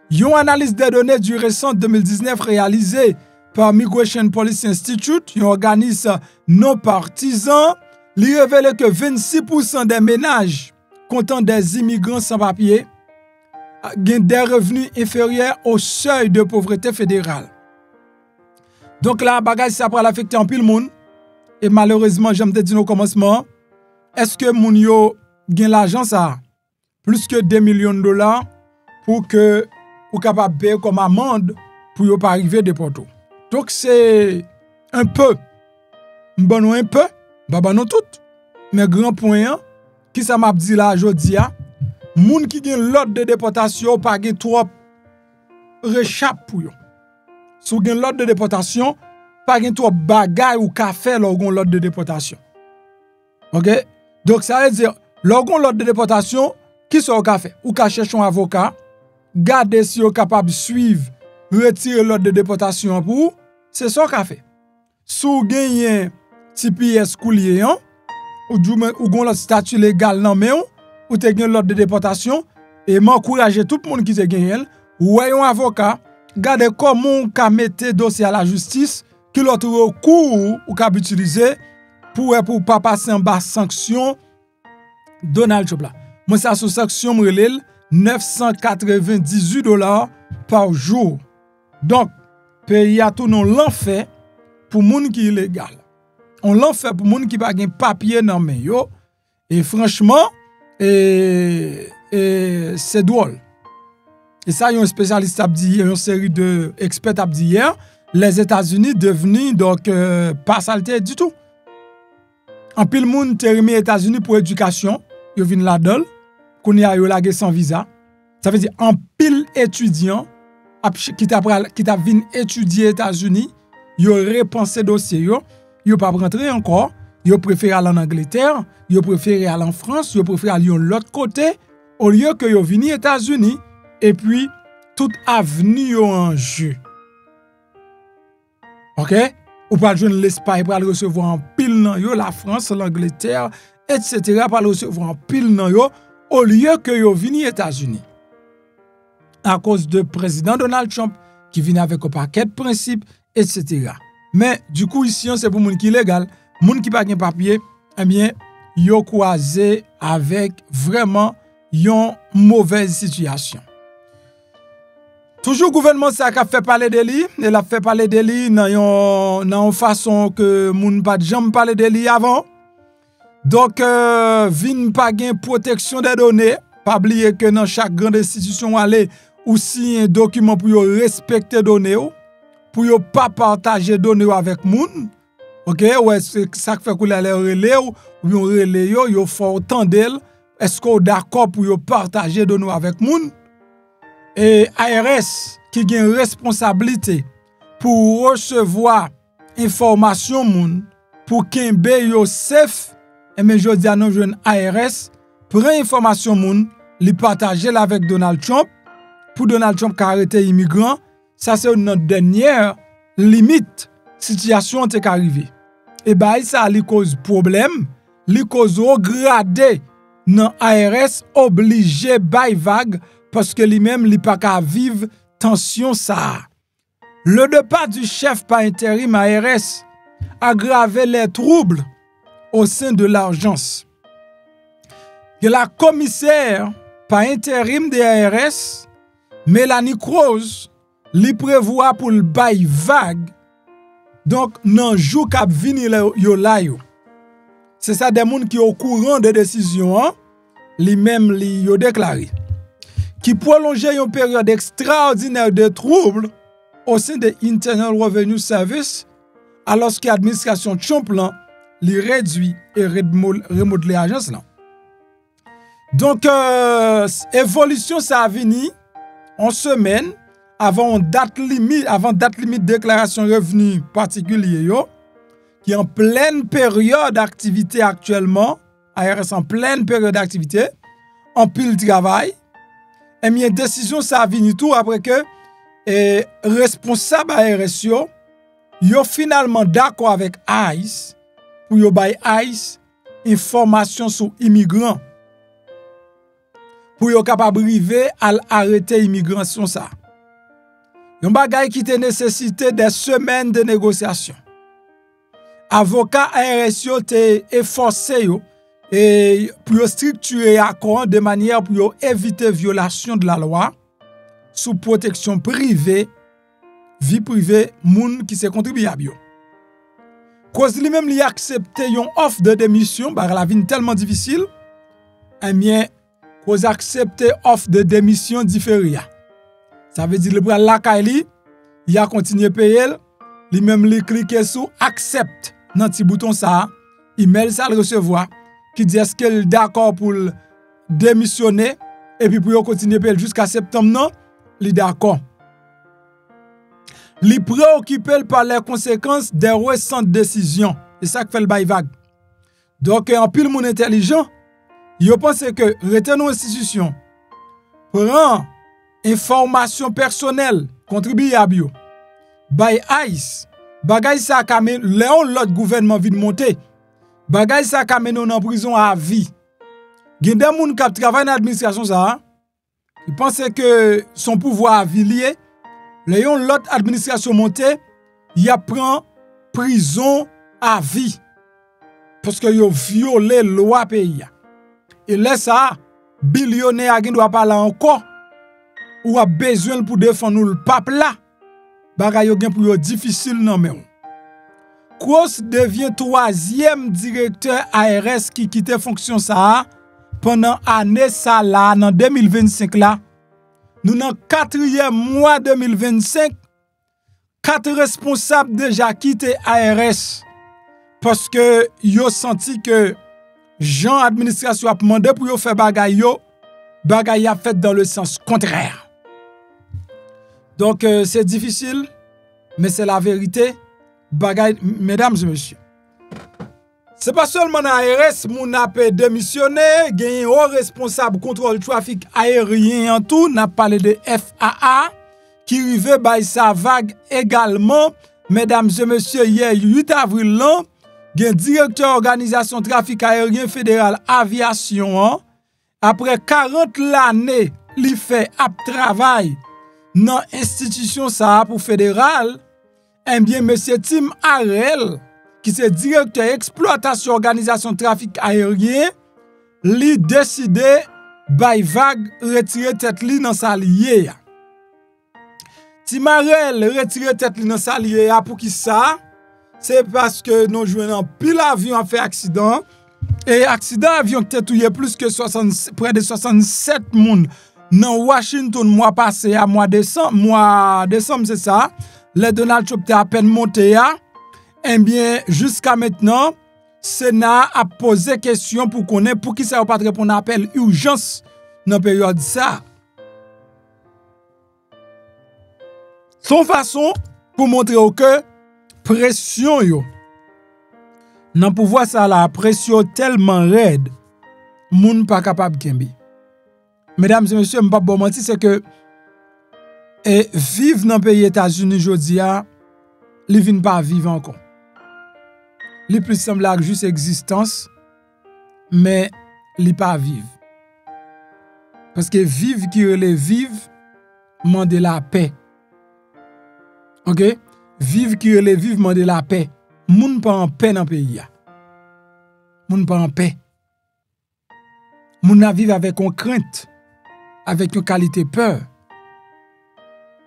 Une analyse des données du récent 2019 réalisée par Migration Policy Institute, un organisme non partisan, lui révèle que 26% des ménages comptant des immigrants sans papier ont des revenus inférieurs au seuil de pauvreté fédérale. Donc là, bagage ça va l'affecter en pile monde. Et malheureusement, j'aime te dire au commencement, est-ce que moun yo gen l'argent ça plus que 2 millions de dollars pour que ou capable payer comme amende pour yo pas arriver de Porto. Donc c'est un peu bon un peu, baba non tout. Mais grand point qui ça m'a dit là jodi a, moun qui gen l'ordre de déportation pas gen trop réchappe pour yo. Sou gen l'ordre de déportation, pas gen trop bagay ou ka fait l'orgon l'ordre de déportation. OK? Donc ça veut dire l'orgon l'ordre de déportation qui sont ka fait ou ka chercher un avocat, garder si vous capable suivre, retirer l'ordre de déportation pour c'est ça qu'a fait. Sou gagné TPS coulier ou gon l'autre statut légal nan men ou te gen l'ordre de déportation et m'encourager tout le monde qui te gagné ou un avocat, garder comment ka mette dossier à la justice qui l'autre recours ou ka utiliser pour pas passer en bas sanction Donald Trump là. Moi ça sous sanction m'relel $998 par jour. Donc pays a tout non l'enfer pour moun qui illégal. On l'enfer pour moun qui pas gen papier nan men yo et franchement c'est drôle. Et ça yon spécialiste a dit une série de experts a dit hier les États-Unis devenus donc pas saleté du tout. En pile moun te remis États-Unis pour éducation, yo vinn là-dedans, qu'on y a yo lagé sans visa. Ça veut dire en pile étudiant qui t'a vinn étudier États-Unis, yo repensé dossier yo pas rentrer encore, yo préféré aller en Angleterre, yo préféré aller en France, yo préféré aller l'autre côté au lieu que yo vini États-Unis et puis toute avenue en jeu. OK? Ou pas joindre l'Espagne pour recevoir en pile nan yo, la France, l'Angleterre, etc. pour recevoir en pile nan yo au lieu que yo vini États-Unis. À cause de président Donald Trump qui vient avec un paquet de principes, etc. Mais du coup ici c'est pour moun qui légal, moun qui pas gen papier, eh bien yo croisé avec vraiment yon mauvaise situation. Toujours gouvernement ça a fait parler de lui, il a fait parler de lui dans une façon que moun pas jamais parler de lui avant. Donc vin pas gen protection des données, pas oublier que dans chaque grande institution aller aussi un document pour respecter données pour yo pas partager données avec moun. OK, ouais ça fait que les relais ou yon relais yo faut tendel, est-ce qu'on d'accord pour yo partager données avec moun? Et ARS qui a une responsabilité pour recevoir information moun pour kembe yo safe et mais jodi a non jeune ARS prend information moun li partager avec Donald Trump pour Donald Trump qui arrêter immigrant. Ça c'est notre dernière limite situation t'est arrivé. Et bah ça li cause problème, li cause gradé dans ARS obligé bay vague parce que lui-même li pas ka vivre tension ça. Le départ du chef par intérim ARS aggravé les troubles au sein de l'agence. Que la commissaire par intérim de ARS Mélanie Croze li prévoit pour le bay vague. Donc nan jou k'ap vini yo la yo. C'est ça des moun qui au courant de décision li même li yo déclaré qui prolongeait une période extraordinaire de troubles au sein de Internal Revenue Service alors que l'administration Trump li réduit et remodelé l'agence là. Donc évolution ça a venu en semaine avant date limite déclaration revenu particulier yo qui en pleine période d'activité actuellement, ARS en pleine période d'activité, en pile travail. Et bien décision ça a venu tout après que responsable ARS yo finalement d'accord avec ICE pour yo bay ICE information sur immigrants pour yo capable river à arrêter immigration ça. Yon bagay qui te nécessité des semaines de négociation. Avocat ARS yo te efforcé yo et pour structurer accord de manière pour éviter violation de la loi sous protection privée, vie privée, moun qui se contribuable yo. Cause li même li accepté yon offre de démission par la vie tellement difficile, eh bien cause accepté offre de démission différée. Ça veut dire le bras la kaili, il a continué payer, li même li cliquer sur accepte dans petit bouton ça, email ça le recevoir qui dit est-ce qu'elle d'accord pour démissionner et puis pour continuer payer jusqu'à septembre non, li d'accord. li préoccupé par les conséquences des récentes décisions. C'est ça qui fait le bail vague. Donc, en pile moun intelligent, yo pense que retenons institution, prend information personnelle, contribuable yo, bay ICE, bagay sa kamè, léon l'autre gouvernement vient de monter, bagay sa kamè non en prison à vie. Gen des moun qui travaillent dans l'administration ça, il pense que son pouvoir à vie lié, léon l'autre administration monter, il a prend prison à vie. Parce que yo violé loi pays. Et là ça, billionnaire qui doit parler encore, ou a besoin pour défendre le peuple là. Bagay yo gen pour yo difficile non mais. Cross devient 3e directeur ARS qui quitte fonction ça pendant année ça là en 2025 là. Nous dans 4e mois 2025, 4 responsables déjà quitté ARS parce que yo senti que Jean administration a demandé pour yo faire bagay yo a fait dans le sens contraire. Donc, c'est difficile, mais c'est la vérité. Bagay, mesdames et messieurs. C'est pas seulement dans ARS, moun a démissionné, gagné haut responsable contrôle trafic aérien en tout, n'a parlé de FAA, qui rive by sa vague également. Mesdames et messieurs, hier 8 avril, gen directeur organisation trafic aérien fédéral aviation, après 40 l'année, li fait ap travail dans institution ça pour fédéral, eh bien monsieur Tim Harel qui c'est directeur exploitation organisation trafic aérien, li décidé bay vague retirer tête li dans sa lié. Tim Harel retirer tête li dans sa lié pour qui ça? C'est parce que nous jouons pile avion a fait accident et accident avion qui touye plus que près de 67 moun. Dans Washington, mois passé, à mois décembre, c'est ça. Le Donald Trump était à peine monté. Eh bien, jusqu'à maintenant, Sénat a posé question pour connaître pour qui ça n'a pas répondre à appel urgence dans la période ça. Son façon pour montrer que pression yo. Dans pouvoir ça la pression tellement raide, moun pas capable kembe. Mesdames et messieurs, m'pa bon menti, c'est que vivre dans le pays États-Unis aujourd'hui, li vin pas vivre encore. Li plus semble à juste existence, mais li pas vivre. Parce que vivre qui relève vivre, mande la paix. OK? Vivre qui relève vivre, mande la paix. Moun pas en paix dans le pays. Moun pas en paix. Moun na vivre avec une crainte, avec une qualité peur.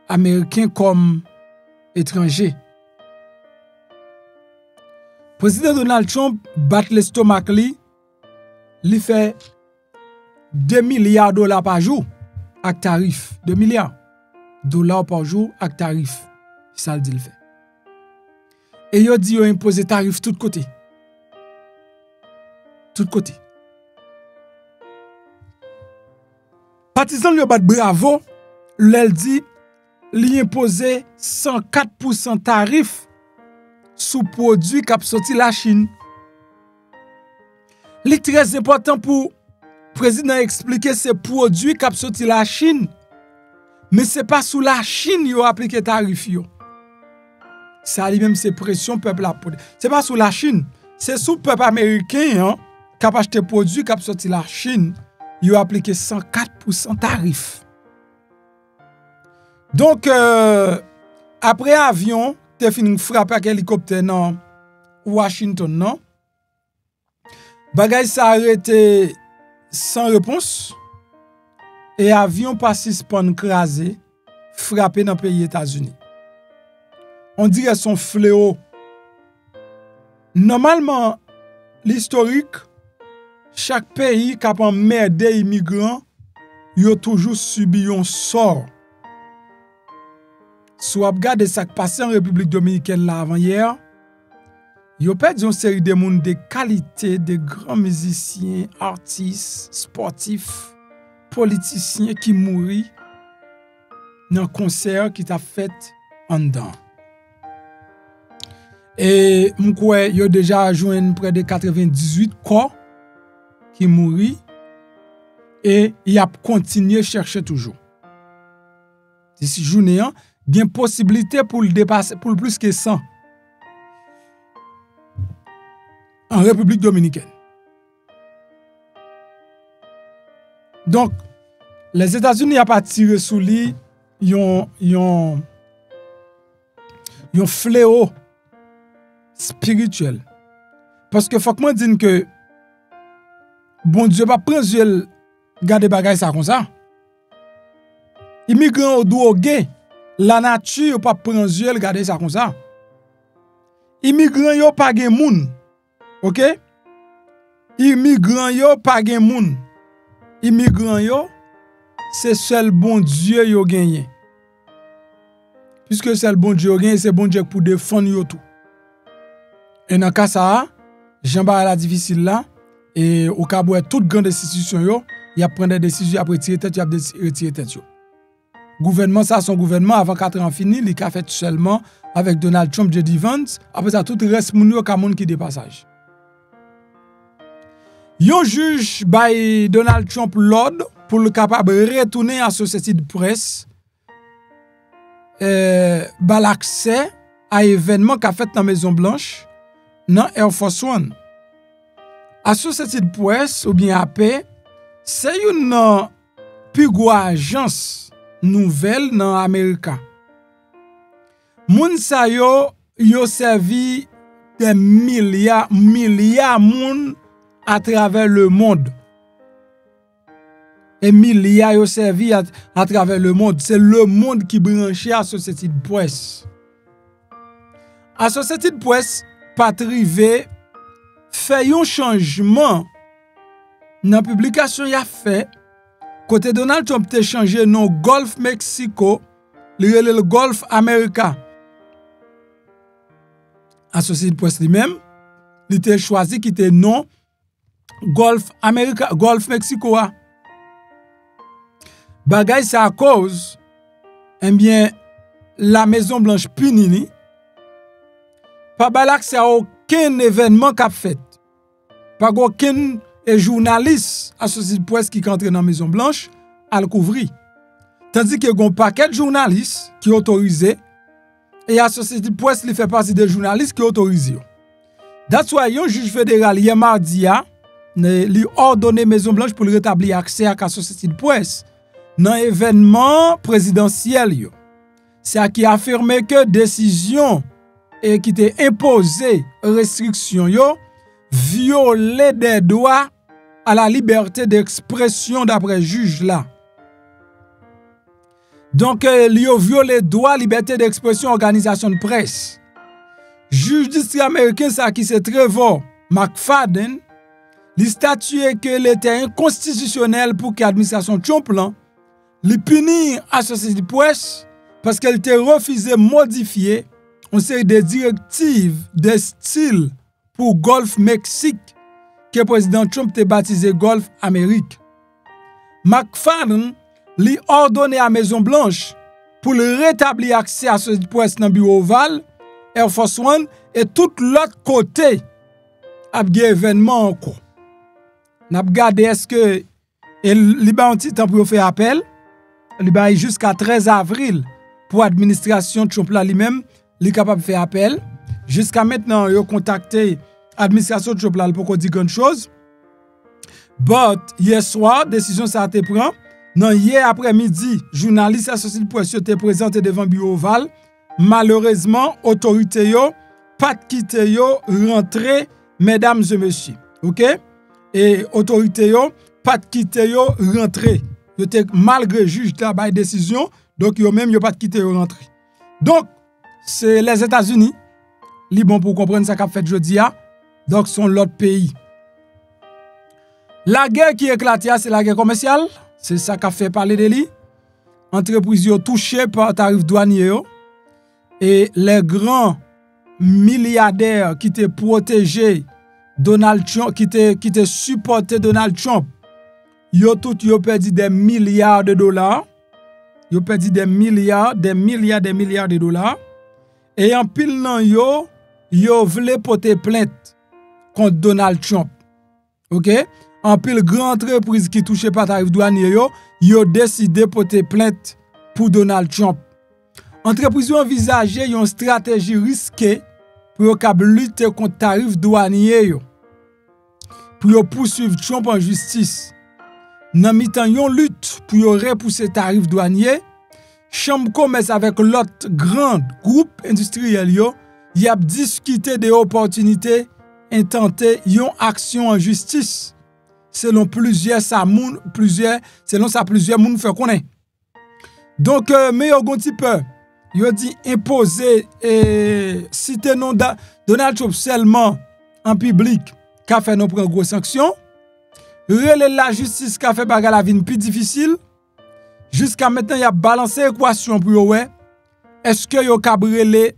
Américain comme étranger. Président Donald Trump bat l'estomac li fait 2 milliards de dollars par jour avec tarif. 2 milliards de dollars par jour avec tarif. C'est ça le dit le fait. Et il dit qu'il impose tarif tout côté. Tout côté. Partisan lui bat bravo, l'elle dit li impose 104% tarif sous produit qui sorti la Chine. Li très important pour président expliquer ces produits qui sorti la Chine. Mais c'est pas sous la Chine yo appliqué tarif yo. Ça lui même c'est pression peuple la poudre. C'est pas sous la Chine, c'est sous peuple américain qui a acheté produit qui sorti la Chine. Il a appliqué 104% tarif. Donc, après avion, tu fini frappé avec hélicoptère dans Washington, non? Bagay s'est arrêté sans réponse. Et avion pas suspend crasé, frappé dans le pays États-Unis. On dirait son fléau. Normalement, l'historique, chaque pays qui a emmerdé les immigrants, il a toujours subi un sort. Si vous regardez ce qui passé en République dominicaine là avant hier, il y a perdu une série de monde de qualité, de grands musiciens, artistes, sportifs, politiciens qui mourent dans un concert qui t'a fait en dedans. Et m'kwe yo déjà joint près de 98 corps qui mouri et il a continué chercher toujours. D'ici journée, il y a une possibilité pour le dépasser pour plus que 100 en République dominicaine. Donc, les États-Unis n'ont pas tiré sous lui, ils ont fléau spirituel. Parce que faut que moi dise que bon Dieu pas prendre yeux garder bagay ça comme ça. Immigrant au drogué, la nature pas prendre yeux garder ça comme ça. Immigrant yo pas gen moun. OK? Immigrant yo pas gen moun. Immigrant yo c'est seul bon Dieu yo gagné. Puisque c'est le bon Dieu yo gagné, c'est bon Dieu pour défendre yo tout. Et dans cas ça, Jean-Baptiste la difficile là et au cas où toute grande institution yo, il a prendre des décisions après tirer tête, il a retirer tête yo. Gouvernement ça son gouvernement avant 4 ans fini, il a fait seulement avec Donald Trump, J.D. Vance, après ça tout reste moun yo ka moun qui de passage. Yon juge by Donald Trump l'ordre pour le capable retourner à société de presse l'accès à événements qu'a fait dans Maison Blanche dans Air Force One. Associated Press ou bien AP, c'est une plus grande agence nouvelle dans l'Amérique. Moun sa yo servi des milliards moun à travers le monde. Et milliards yo servi à travers le monde. C'est le monde qui branché à Associated Press. Associated Press pas trivé fait un changement dans la publication y a fait côté Donald Trump a changé nom Gulf Mexico le Gulf America. Associated Press lui-même il a choisi qui était nom Gulf America, Gulf Mexico. Bagay c'est à cause eh bien la Maison Blanche punini pas l'accès à aucun événement qu'a fait. Pas aucun journaliste Associated Press qui entre dans la Maison Blanche à le couvrir. Tandis que un paquet de journalistes qui autorisé et Associated Press li fait partie des journalistes qui autorisé. That's why un juge fédéral hier mardi li ordonné Maison Blanche pour rétablir accès à Associated Press dans événement présidentiel yo. C'est à qui affirmé que décision et qui était imposé restriction yo violer des droits à la liberté d'expression d'après juge là. Donc li yo violé droit liberté d'expression organisation de presse. Juge district américain ça qui c'est Trevor McFadden, li statué que l'était inconstitutionnel pour que l'administration Trump là li punir Associated Press parce qu'elle était refusé modifier une série de directives de style pour Gulf Mexique que le président Trump a baptisé Gulf Amérique. McFadden lui ordonné à Maison Blanche pour le rétablir accès à Associated Press dans le bureau Oval, Air Force One et tout l'autre côté à événement encore. N'a regardé est-ce que il ba un petit temps pour faire appel, il ba jusqu'à 13 avril pour administration Trump là lui-même, il est capable de faire appel. Jusqu'à maintenant, il a contacté l'administration Trump là pour dire quelque chose. But hier soir, décision ça a été prise. Non, hier après-midi, journaliste Associated Press était présenté devant le bureau Oval. Malheureusement, autorité yo pas quitter yo rentrer mesdames et messieurs. OK? Et autorité yo pas quitter yo rentrer. Yo te malgré juge ta bail décision, donc yo même yo pas quitter yo rentrer. Donc c'est les États-Unis li bon pour comprendre ça qu'a fait jodi a. Donc sont l'autre pays. La guerre qui éclate c'est la guerre commerciale, c'est ça qu'a fait parler de lui. Entreprises yo touchées par tarif douanier yo. Et les grands milliardaires qui étaient protégés Donald Trump, qui étaient supportés Donald Trump, yo perdu des milliards de dollars. Yo perdu des milliards de dollars. Et en pile nan yo yo vle porter plainte contre Donald Trump. OK? En pile grande entreprise qui touche pas tarif douanier yo décidé porter plainte pour Donald Trump. Entreprise yo envisage une stratégie risquée pour lutter contre tarif douanier yo. Pour poursuivre Trump en justice. Nan mitan yon lutte pour repousser tarif douanier, Chambre commerce avec l'autre grand groupe industriel yo, y a discuté des opportunités intenter yon action en justice. Selon plusieurs moun fait connaître. Donc mais yo gon ti peu, yo dit imposer citer non Donald Trump seulement en public qu'a fait non prend gros sanction. Relè la justice qu'a fait bagarre la vie plus difficile. Jusqu'à maintenant, il a balancé l'équation pour yo ouais. Est-ce que yo kabrele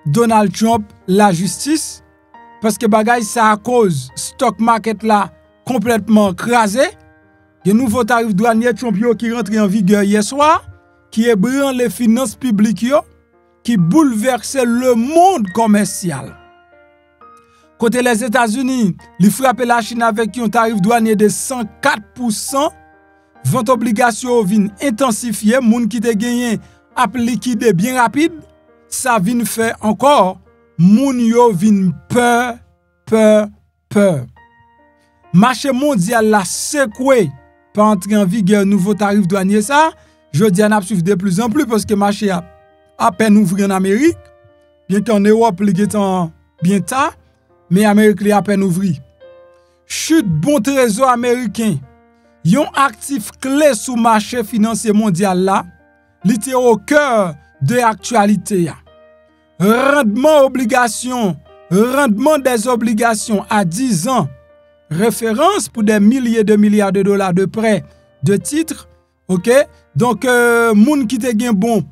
Donald Trump la justice? Parce que bagay ça à cause stock market là complètement crasé. Il y a un nouveau tarif douanier Trump yo qui rentre en vigueur hier soir, qui ébranle les finances publiques yo, qui bouleverse le monde commercial. Côté les États-Unis, ils frappent la Chine avec un tarif douanier de 104%. Vente obligation vin intensifié, moun qui te gagné ap liquide bien rapide, ça vin fait encore moun yo vin peur. Marché mondial la secoué par entrer en vigueur nouveau tarif douanier ça, je dis en suivre de plus en plus parce que marché a à peine ouvert en Amérique, bien qu'en Europe li getan bien tard, mais Amérique li à peine ouvert. Chute bon trésor américain. Yon actif clé sous marché financier mondial là, li était au cœur de l'actualité. Rendement des obligations à 10 ans, référence pour des milliers de milliards de dollars de prêts de titres. OK? Donc moun qui te gen bon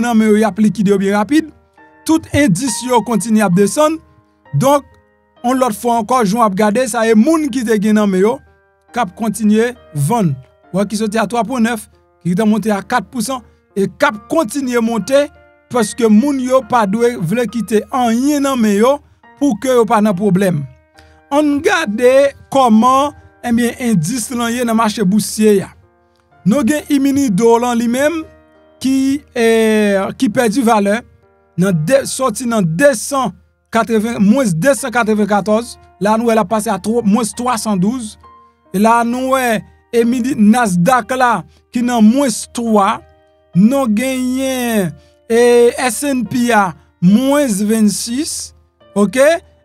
nan mais y a liquide bien rapide, tout indice yo continue à descendre. Donc on l'autre fois encore joun a regarder ça et moun qui te gen nan mais yo cap continuer vendre. Ou qui sorti à 3.9, qui est monté à 4% et cap continuer monter parce que moun yo pas doué vle quitter en rien nan mais yo pour que yo pas de problème. On regarde comment indice lan yé dans marché boursier ya. Nou gen imini dollar lui-même qui perdu valeur sorti dans 294, là nous elle a passé à moins 312. Et là, nous avons Nasdaq là, qui est moins 3. Nous gagnons S&P à moins 26. OK?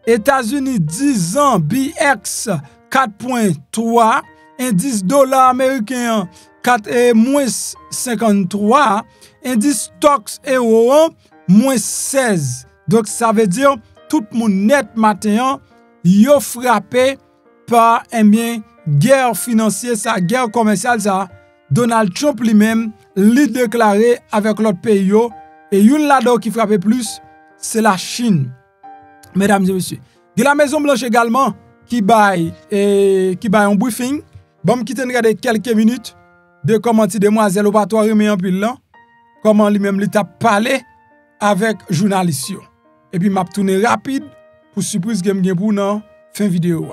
États-Unis 10 ans, BX 4.3. Indice dollar américain moins 53. Indice stocks euro moins 16. Donc, ça veut dire tout le monde net matin, yo frappé par guerre financière, ça, guerre commerciale, ça, Donald Trump lui-même, l'a déclaré avec l'autre pays, et une là-dedans qui frappe plus, c'est la Chine. Mesdames et messieurs. De la Maison Blanche également, qui baille un briefing. Bon, qui te regarder quelques minutes de comment ti demoiselle ou pas toi remet en pile là, comment lui-même l'état parler avec journaliste. Et puis m'a tourner rapide pour surprise que m'gen pour nan fin vidéo.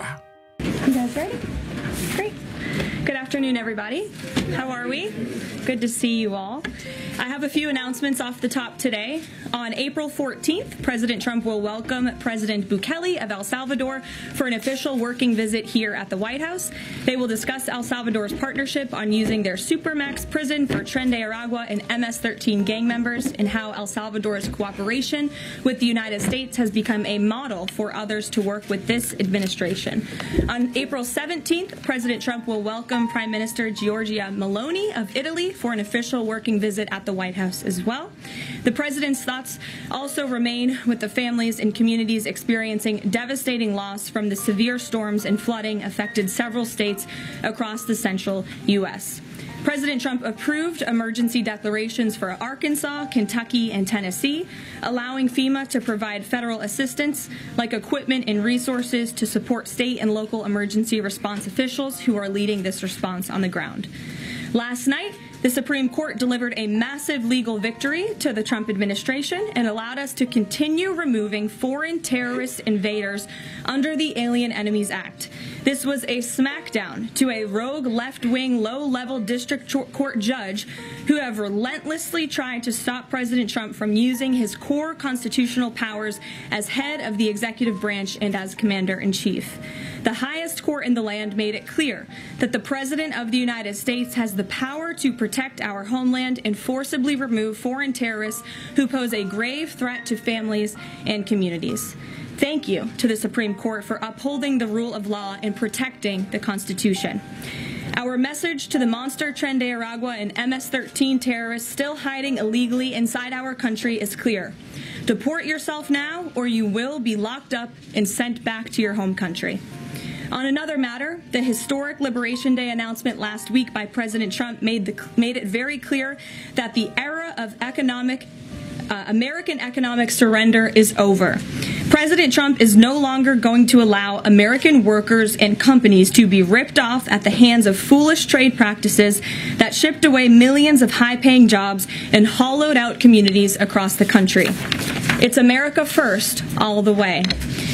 You guys ready? Great. Good afternoon, everybody. How are we? Good to see you all. I have a few announcements off the top today. On April 14th, President Trump will welcome President Bukele of El Salvador for an official working visit here at the White House. They will discuss El Salvador's partnership on using their Supermax prison for Tren de Aragua and MS-13 gang members and how El Salvador's cooperation with the United States has become a model for others to work with this administration. On April 17th, President Trump will welcome Prime Minister Giorgia Meloni of Italy for an official working visit at the White House as well. The president's thoughts also remain with the families and communities experiencing devastating loss from the severe storms and flooding affected several states across the central U.S. President Trump approved emergency declarations for Arkansas, Kentucky, and Tennessee, allowing FEMA to provide federal assistance like equipment and resources to support state and local emergency response officials who are leading this response on the ground. Last night, the Supreme Court delivered a massive legal victory to the Trump administration and allowed us to continue removing foreign terrorist invaders under the Alien Enemies Act. This was a smackdown to a rogue left-wing, low-level district court judge who have relentlessly tried to stop President Trump from using his core constitutional powers as head of the executive branch and as commander-in-chief. The highest court in the land made it clear that the President of the United States has the power to protect our homeland and forcibly remove foreign terrorists who pose a grave threat to families and communities. Thank you to the Supreme Court for upholding the rule of law and protecting the Constitution. Our message to the monster Tren de Aragua and MS-13 terrorists still hiding illegally inside our country is clear. Deport yourself now, or you will be locked up and sent back to your home country. On another matter, the historic Liberation Day announcement last week by President Trump made it very clear that the era of American economic surrender is over. President Trump is no longer going to allow American workers and companies to be ripped off at the hands of foolish trade practices that shipped away millions of high-paying jobs and hollowed out communities across the country. It's America first, all the way.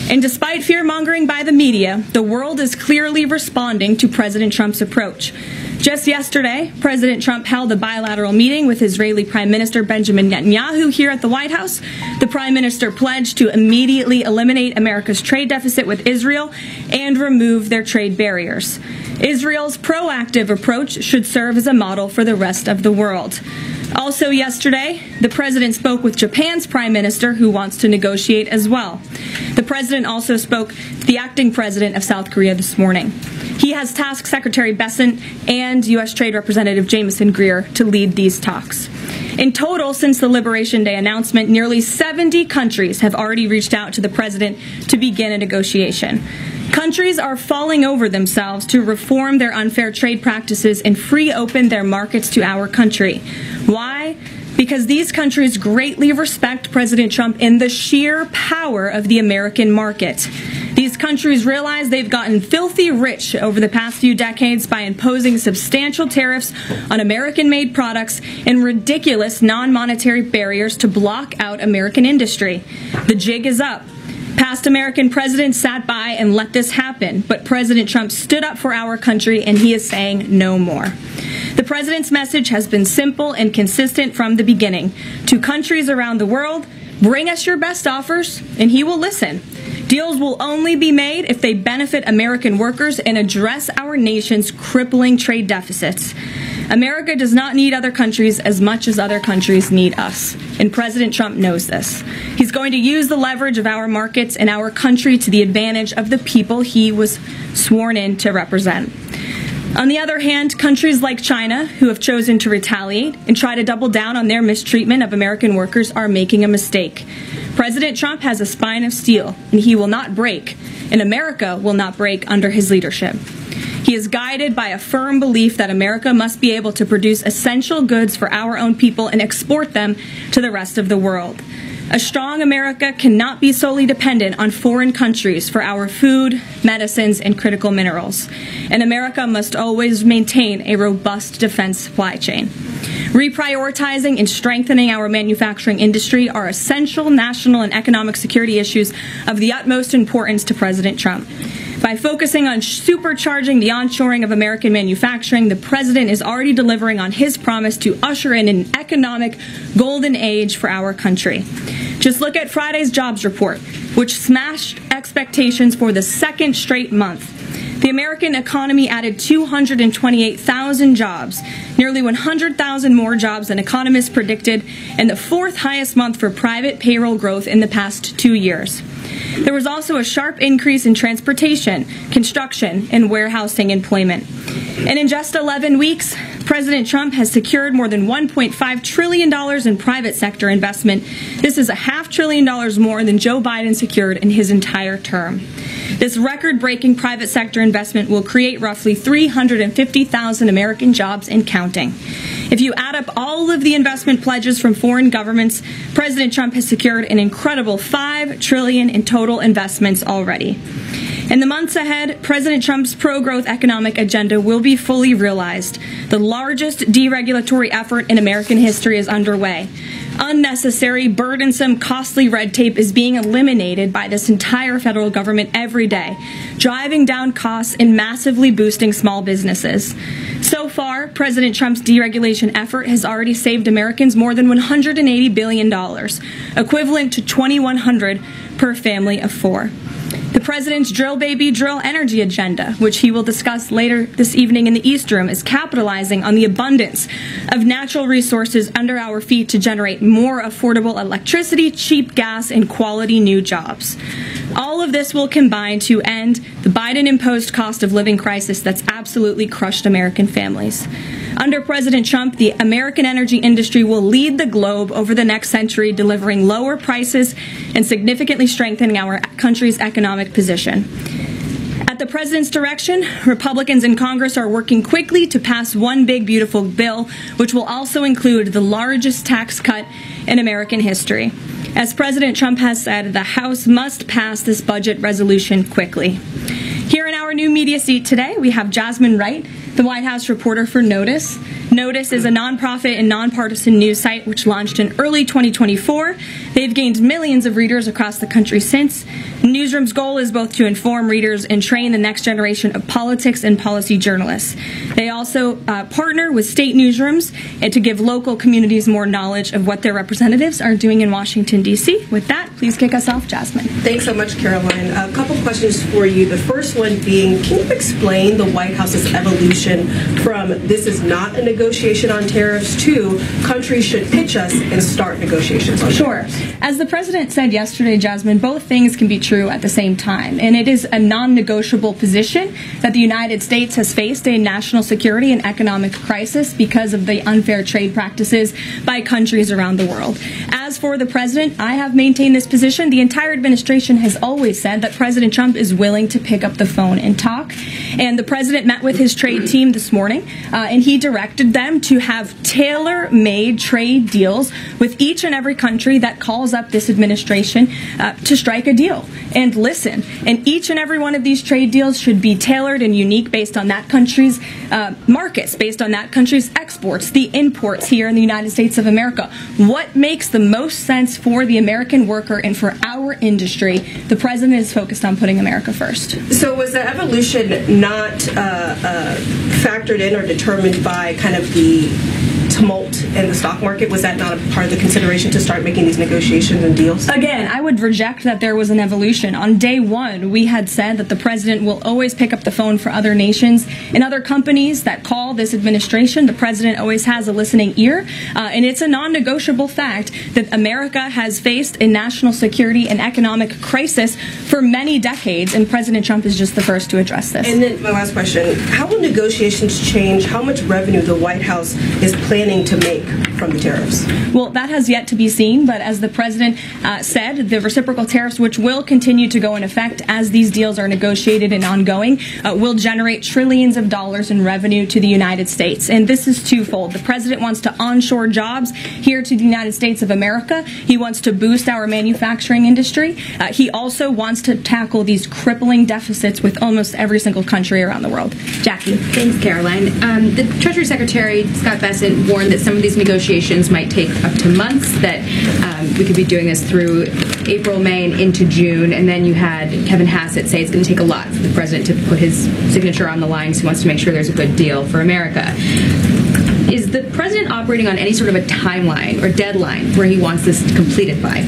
And despite fear-mongering by the media, the world is clearly responding to President Trump's approach. Just yesterday, President Trump held a bilateral meeting with Israeli Prime Minister Benjamin Netanyahu here at the White House. The Prime Minister pledged to immediately eliminate America's trade deficit with Israel and remove their trade barriers. Israel's proactive approach should serve as a model for the rest of the world. Also yesterday, the president spoke with Japan's prime minister, who wants to negotiate as well. The president also spoke to the acting president of South Korea this morning. He has tasked Secretary Bessent and U.S. Trade Representative Jameson Greer to lead these talks. In total, since the Liberation Day announcement, nearly 70 countries have already reached out to the president to begin a negotiation. Countries are falling over themselves to reform their unfair trade practices and free open their markets to our country. Why? Because these countries greatly respect President Trump in the sheer power of the American market. These countries realize they've gotten filthy rich over the past few decades by imposing substantial tariffs on American-made products and ridiculous non-monetary barriers to block out American industry. The jig is up. Past American presidents sat by and let this happen, but President Trump stood up for our country, and he is saying no more. The president's message has been simple and consistent from the beginning. To countries around the world, bring us your best offers, and he will listen. Deals will only be made if they benefit American workers and address our nation's crippling trade deficits. America does not need other countries as much as other countries need us, and President Trump knows this. He's going to use the leverage of our markets and our country to the advantage of the people he was sworn in to represent. On the other hand, countries like China, who have chosen to retaliate and try to double down on their mistreatment of American workers, are making a mistake. President Trump has a spine of steel, and he will not break, and America will not break under his leadership. He is guided by a firm belief that America must be able to produce essential goods for our own people and export them to the rest of the world. A strong America cannot be solely dependent on foreign countries for our food, medicines, and critical minerals. And America must always maintain a robust defense supply chain. Reprioritizing and strengthening our manufacturing industry are essential national and economic security issues of the utmost importance to President Trump. By focusing on supercharging the onshoring of American manufacturing, the president is already delivering on his promise to usher in an economic golden age for our country. Just look at Friday's jobs report, which smashed expectations for the second straight month. The American economy added 228,000 jobs, nearly 100,000 more jobs than economists predicted, and the fourth highest month for private payroll growth in the past 2 years. There was also a sharp increase in transportation, construction, and warehousing employment. And in just 11 weeks, President Trump has secured more than $1.5 trillion in private sector investment. This is $500 billion more than Joe Biden secured in his entire term. This record-breaking private sector investment will create roughly 350,000 American jobs and counting. If you add up all of the investment pledges from foreign governments, President Trump has secured an incredible $5 trillion in total investments already. In the months ahead, President Trump's pro-growth economic agenda will be fully realized. The largest deregulatory effort in American history is underway. Unnecessary, burdensome, costly red tape is being eliminated by this entire federal government every day, driving down costs and massively boosting small businesses. So far, President Trump's deregulation effort has already saved Americans more than $180 billion, equivalent to $2,100 per family of four. The president's drill baby drill energy agenda, which he will discuss later this evening in the East Room, is capitalizing on the abundance of natural resources under our feet to generate more affordable electricity, cheap gas, and quality new jobs. All of this will combine to end the Biden-imposed cost of living crisis that's absolutely crushed American families. Under President Trump, the American energy industry will lead the globe over the next century, delivering lower prices and significantly strengthening our country's economic position. At the president's direction, Republicans in Congress are working quickly to pass one big, beautiful bill, which will also include the largest tax cut in American history. As President Trump has said, the House must pass this budget resolution quickly. Here in our new media seat today, we have Jasmine Wright, the White House reporter for Notice. Notice is a nonprofit and nonpartisan news site which launched in early 2024. They've gained millions of readers across the country since. The newsroom's goal is both to inform readers and train the next generation of politics and policy journalists. They also partner with state newsrooms and to give local communities more knowledge of what their representatives are doing in Washington, D.C. With that, please kick us off, Jasmine. Thanks so much, Caroline. A couple questions for you. The first one being, can you explain the White House's evolution from this is not a negotiation on tariffs to countries should pitch us and start negotiations on tariffs? Sure. As the president said yesterday, Jasmine, both things can be true at the same time. And it is a non-negotiable position that the United States has faced a national security and economic crisis because of the unfair trade practices by countries around the world. As for the president, I have maintained this position. The entire administration has always said that President Trump is willing to pick up the phone and talk. And the president met with his trade team this morning, and he directed them to have tailor-made trade deals with each and every country that calls up this administration to strike a deal and listen. And each and every one of these trade deals should be tailored and unique based on that country's markets, based on that country's exports, the imports here in the United States of America. What makes the most sense for the American worker and for our industry? The president is focused on putting America first. So was the evolution not factored in or determined by kind of the tumult in the stock market? Was that not a part of the consideration to start making these negotiations and deals? Again, I would reject that there was an evolution. On day one, we had said that the president will always pick up the phone for other nations and other companies that call this administration. The president always has a listening ear, and it's a non-negotiable fact that America has faced a national security and economic crisis for many decades, and President Trump is just the first to address this. And then my last question, how will negotiations change how much revenue the White House is planning to make from the tariffs? Well, that has yet to be seen, but as the president said, the reciprocal tariffs, which will continue to go in effect as these deals are negotiated and ongoing, will generate trillions of dollars in revenue to the United States. And this is twofold. The president wants to onshore jobs here to the United States of America. He wants to boost our manufacturing industry. He also wants to tackle these crippling deficits with almost every single country around the world. Jackie. Thanks, Caroline. The Treasury Secretary, Scott Bessent, warned that some of these negotiations might take up to months, that we could be doing this through April, May, and into June. And then you had Kevin Hassett say it's going to take a lot for the president to put his signature on the line, so he wants to make sure there's a good deal for America. Is the president operating on any sort of a timeline or deadline where he wants this completed by?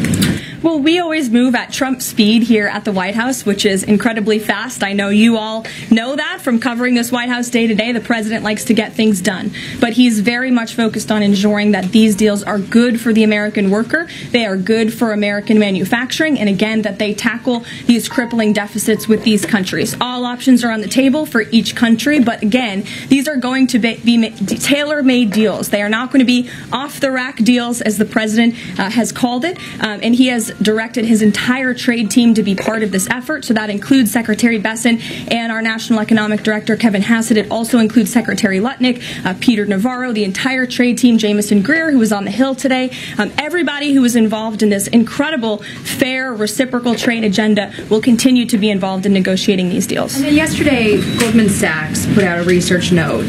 Well, we always move at Trump speed here at the White House, which is incredibly fast. I know you all know that from covering this White House day to day. The president likes to get things done, but he's very much focused on ensuring that these deals are good for the American worker. They are good for American manufacturing, and again, that they tackle these crippling deficits with these countries. All options are on the table for each country, but again, these are going to be tailor-made deals. They are not going to be off-the-rack deals, as the president has called it, and he has directed his entire trade team to be part of this effort. So that includes Secretary Besant and our National Economic Director, Kevin Hassett. It also includes Secretary Lutnick, Peter Navarro, the entire trade team, Jamison Greer, who was on the Hill today. Everybody who was involved in this incredible, fair, reciprocal trade agenda will continue to be involved in negotiating these deals. And then yesterday, Goldman Sachs put out a research note.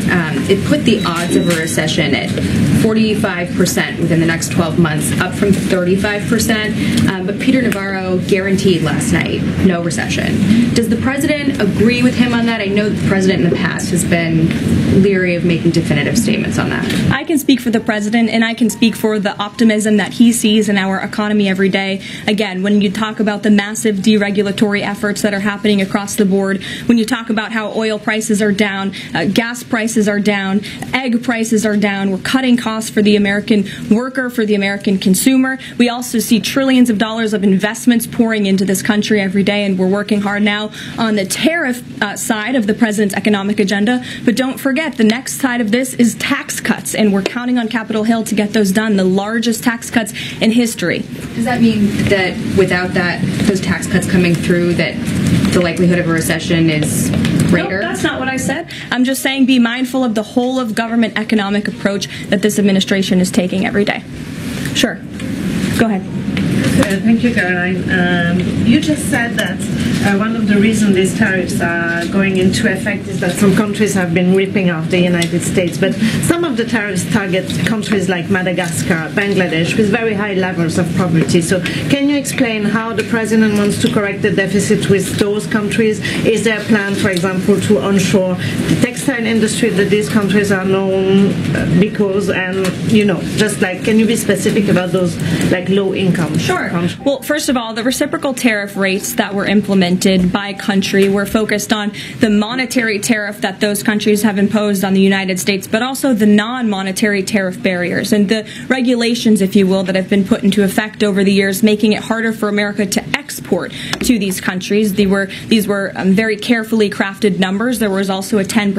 It put the odds of a recession at 45% within the next 12 months, up from 35%. But Peter Navarro guaranteed last night no recession. Does the president agree with him on that? I know the president in the past has been leery of making definitive statements on that. I can speak for the president, and I can speak for the optimism that he sees in our economy every day. Again, when you talk about the massive deregulatory efforts that are happening across the board, when you talk about how oil prices are down, gas prices are down, egg prices are down, we're cutting costs for the American worker, for the American consumer. We also see trillions of dollars of investments pouring into this country every day, and we're working hard now on the tariff side of the president's economic agenda. But don't forget, the next side of this is tax cuts, and we're counting on Capitol Hill to get those done, the largest tax cuts in history. Does that mean that without those tax cuts coming through, that the likelihood of a recession is greater? No, that's not what I said. I'm just saying be mindful of the whole of government economic approach that this administration is taking every day. Sure. Go ahead. Thank you, Caroline. You just said that one of the reasons these tariffs are going into effect is that some countries have been ripping off the United States, but some of the tariffs target countries like Madagascar, Bangladesh, with very high levels of poverty. So can you explain how the president wants to correct the deficit with those countries? Is there a plan, for example, to onshore the textile industry that these countries are known because, and, just like, can you be specific about those, like, low-income? Sure. Well, first of all, the reciprocal tariff rates that were implemented by country were focused on the monetary tariff that those countries have imposed on the United States, but also the non-monetary tariff barriers and the regulations, if you will, that have been put into effect over the years, making it harder for America to export to these countries. These were very carefully crafted numbers. There was also a 10%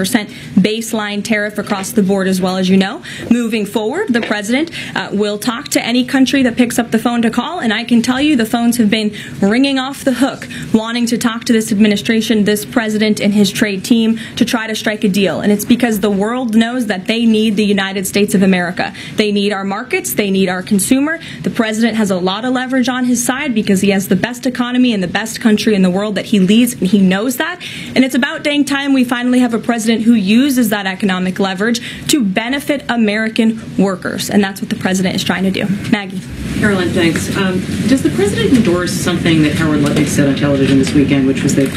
baseline tariff across the board, as well, as you know. Moving forward, the president will talk to any country that picks up the phone to call, and I can tell you the phones have been ringing off the hook, wanting to talk to this administration, this president, and his trade team to try to strike a deal. And it's because the world knows that they need the United States of America. They need our markets. They need our consumer. The president has a lot of leverage on his side because he has the best economy and the best country in the world that he leads, and he knows that. And it's about dang time we finally have a president who uses that economic leverage to benefit American workers. And that's what the president is trying to do. Maggie. Caroline, thanks. Does the president endorse something that Howard Lutnick said on television this weekend, which was that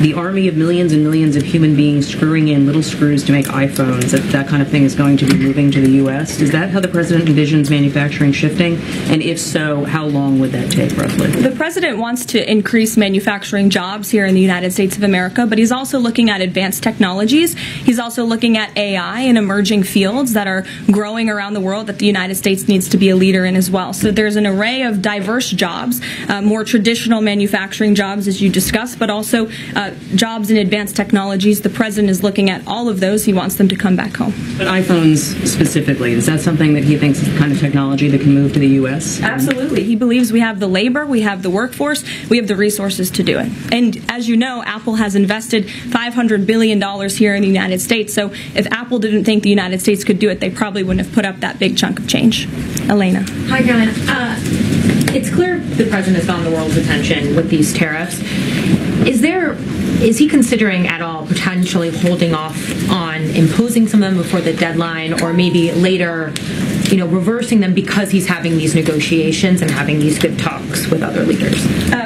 the army of millions and millions of human beings screwing in little screws to make iPhones, that kind of thing is going to be moving to the U.S.? Is that how the president envisions manufacturing shifting? And if so, how long would that take, roughly? The president wants to increase manufacturing jobs here in the United States of America, but he's also looking at advanced technologies. He's also looking at AI and emerging fields that are growing around the world that the United States needs to be a leader in as well. So there's an array of diverse jobs, more traditional manufacturing jobs, as you discussed, but also jobs in advanced technologies. The president is looking at all of those. He wants them to come back home. But iPhones specifically, is that something that he thinks is the kind of technology that can move to the U.S.? Absolutely. He believes we have the labor, we have the workforce, we have the resources to do it. And as you know, Apple has invested $500 billion here in the United States. So if Apple didn't think the United States could do it, they probably wouldn't have put up that big chunk of change. Elena. Hi, Caroline. It's clear the president has found the world's attention with these tariffs. Is he considering at all potentially holding off on imposing some of them before the deadline, or maybe later, reversing them because he's having these negotiations and having these good talks with other leaders?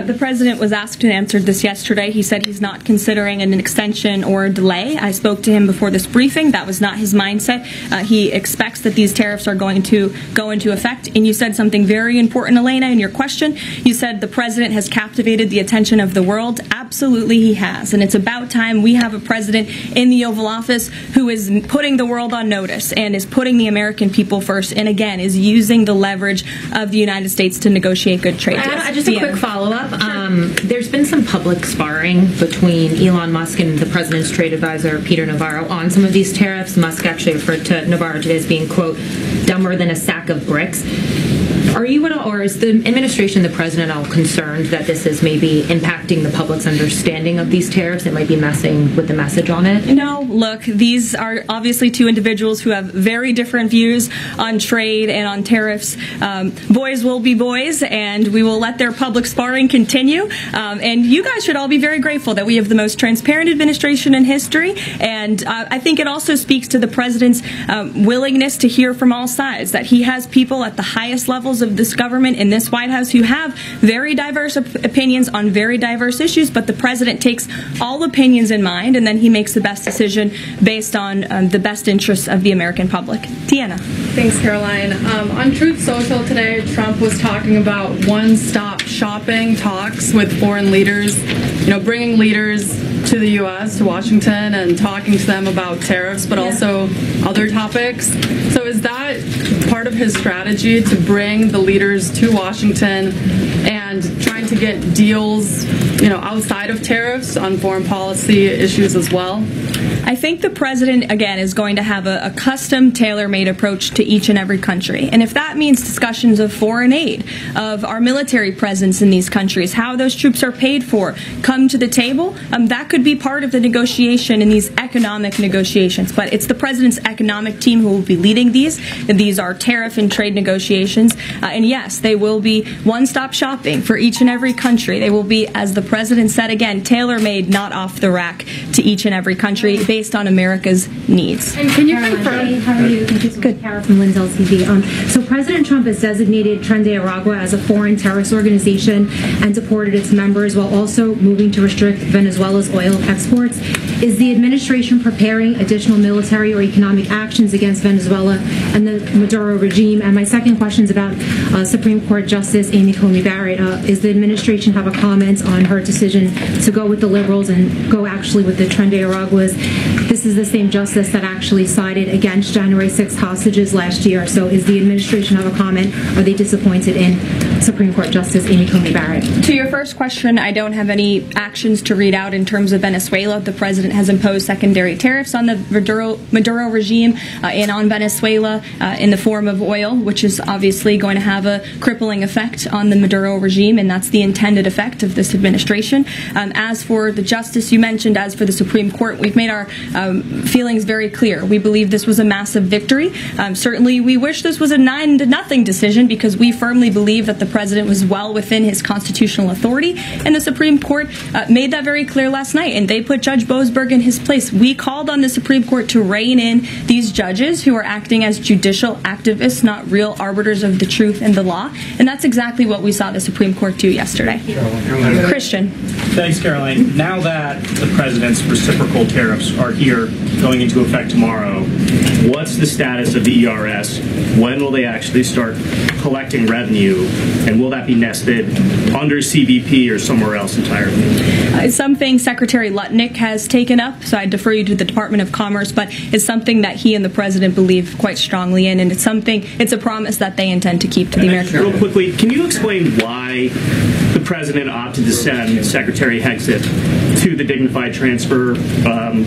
The president was asked and answered this yesterday. He said he's not considering an extension or a delay. I spoke to him before this briefing. That was not his mindset. He expects that these tariffs are going to go into effect. And you said something very important, Elena, in your question. You said the president has captivated the attention of the world. Absolutely he has. And it's about time we have a president in the Oval Office who is putting the world on notice and is putting the American people first, and again is using the leverage of the United States to negotiate good trade deals. Just a quick follow-up. There's been some public sparring between Elon Musk and the president's trade advisor, Peter Navarro, on some of these tariffs. Musk actually referred to Navarro today as being, quote, dumber than a sack of bricks. Are you at all, or is the administration, the president, all concerned that this is maybe impacting the public's understanding of these tariffs? It might be messing with the message on it? No, look, these are obviously two individuals who have very different views on trade and on tariffs. Boys will be boys, and we will let their public sparring continue. And you guys should all be very grateful that we have the most transparent administration in history. And I think it also speaks to the president's willingness to hear from all sides, that he has people at the highest levels of this government in this White House who have very diverse opinions on very diverse issues, but the president takes all opinions in mind, and then he makes the best decision based on the best interests of the American public. Deanna. Thanks, Caroline. On Truth Social today, Trump was talking about one-stop shopping talks with foreign leaders, bringing leaders to the U.S., to Washington, and talking to them about tariffs, but also other topics. So is that part of his strategy to bring the leaders to Washington and trying to get deals, outside of tariffs on foreign policy issues as well? I think the president, again, is going to have a custom, tailor-made approach to each and every country. And if that means discussions of foreign aid, of our military presence in these countries, how those troops are paid for, come to the table, that could be part of the negotiation in these economic negotiations. But it's the president's economic team who will be leading these. These are tariff and trade negotiations. And yes, they will be one-stop shopping for each and every country. They will be, as the president said again, tailor-made, not off the rack, to each and every country based on America's needs. And can you confirm? How are you? Thank you so much, Kara from Lynn's LTV. So President Trump has designated Tren de Aragua as a foreign terrorist organization and deported its members while also moving to restrict Venezuela's oil exports. Is the administration preparing additional military or economic actions against Venezuela and the Maduro regime? And my second question is about Supreme Court Justice Amy Coney Barrett. Is the administration have a comment on her decision to go with the liberals and go actually with the Tren de Araguas? This is the same justice that actually sided against January 6th hostages last year. So is the administration have a comment? Are they disappointed in Supreme Court Justice Amy Coney Barrett? To your first question, I don't have any actions to read out in terms of Venezuela. The president has imposed secondary tariffs on the Maduro regime and on Venezuela in the form of oil, which is obviously going to have a crippling effect on the Maduro regime, and that's the intended effect of this administration. As for the justice you mentioned, as for the Supreme Court, we've made our feelings very clear. We believe this was a massive victory. Certainly, we wish this was a 9-0 decision because we firmly believe that the president was well within his constitutional authority, and the Supreme Court made that very clear last night, and they put Judge Boasberg in his place. We called on the Supreme Court to rein in these judges who are acting as judicial activists, not real arbiters of the truth and the law, and that's exactly what we saw the Supreme Court do yesterday. Christian. Thanks, Caroline. Now that the president's reciprocal tariffs are here, going into effect tomorrow, what's the status of the ERS? When will they actually start collecting revenue? And will that be nested under CBP or somewhere else entirely? It's something Secretary Lutnick has taken up, so I defer you to the Department of Commerce, but it's something that he and the president believe quite strongly in, and it's a promise that they intend to keep to the American people. Real quickly, can you explain why the president opted to send Secretary Hegseth to the dignified transfer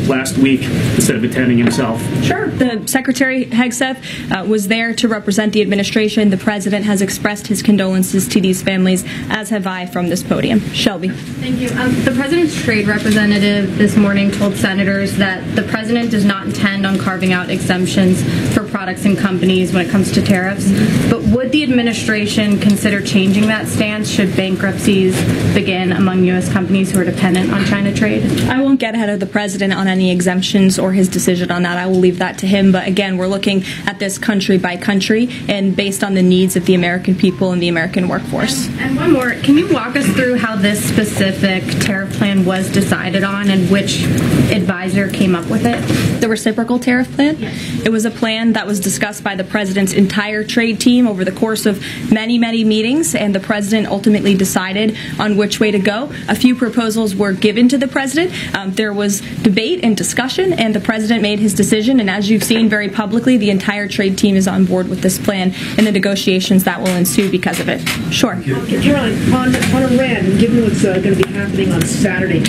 last week instead of attending himself? Sure. The Secretary Hegseth was there to represent the administration. The president has expressed his condolences to these families, as have I from this podium. Shelby. Thank you. The president's trade representative this morning told senators that the president does not intend on carving out exemptions for products and companies when it comes to tariffs. But would the administration consider changing that stance should bankruptcies begin among U.S. companies who are dependent on China trade? I won't get ahead of the president on any exemptions or his decision on that. I will leave that to him. But again, we're looking at this country by country and based on the needs of the American people and the American workforce. And one more. Can you walk us through how this specific tariff plan was decided on and which advisor came up with it? The reciprocal tariff plan? Yes. It was a plan that was discussed by the president's entire trade team over the course of many, many meetings, and the president ultimately decided on which way to go. A few proposals were given to the president. There was debate and discussion, and the president made his decision, and as you've seen very publicly, the entire trade team is on board with this plan and the negotiations that will ensue because of it. Sure. Caroline, on Iran, and given what's going to be happening on Saturday,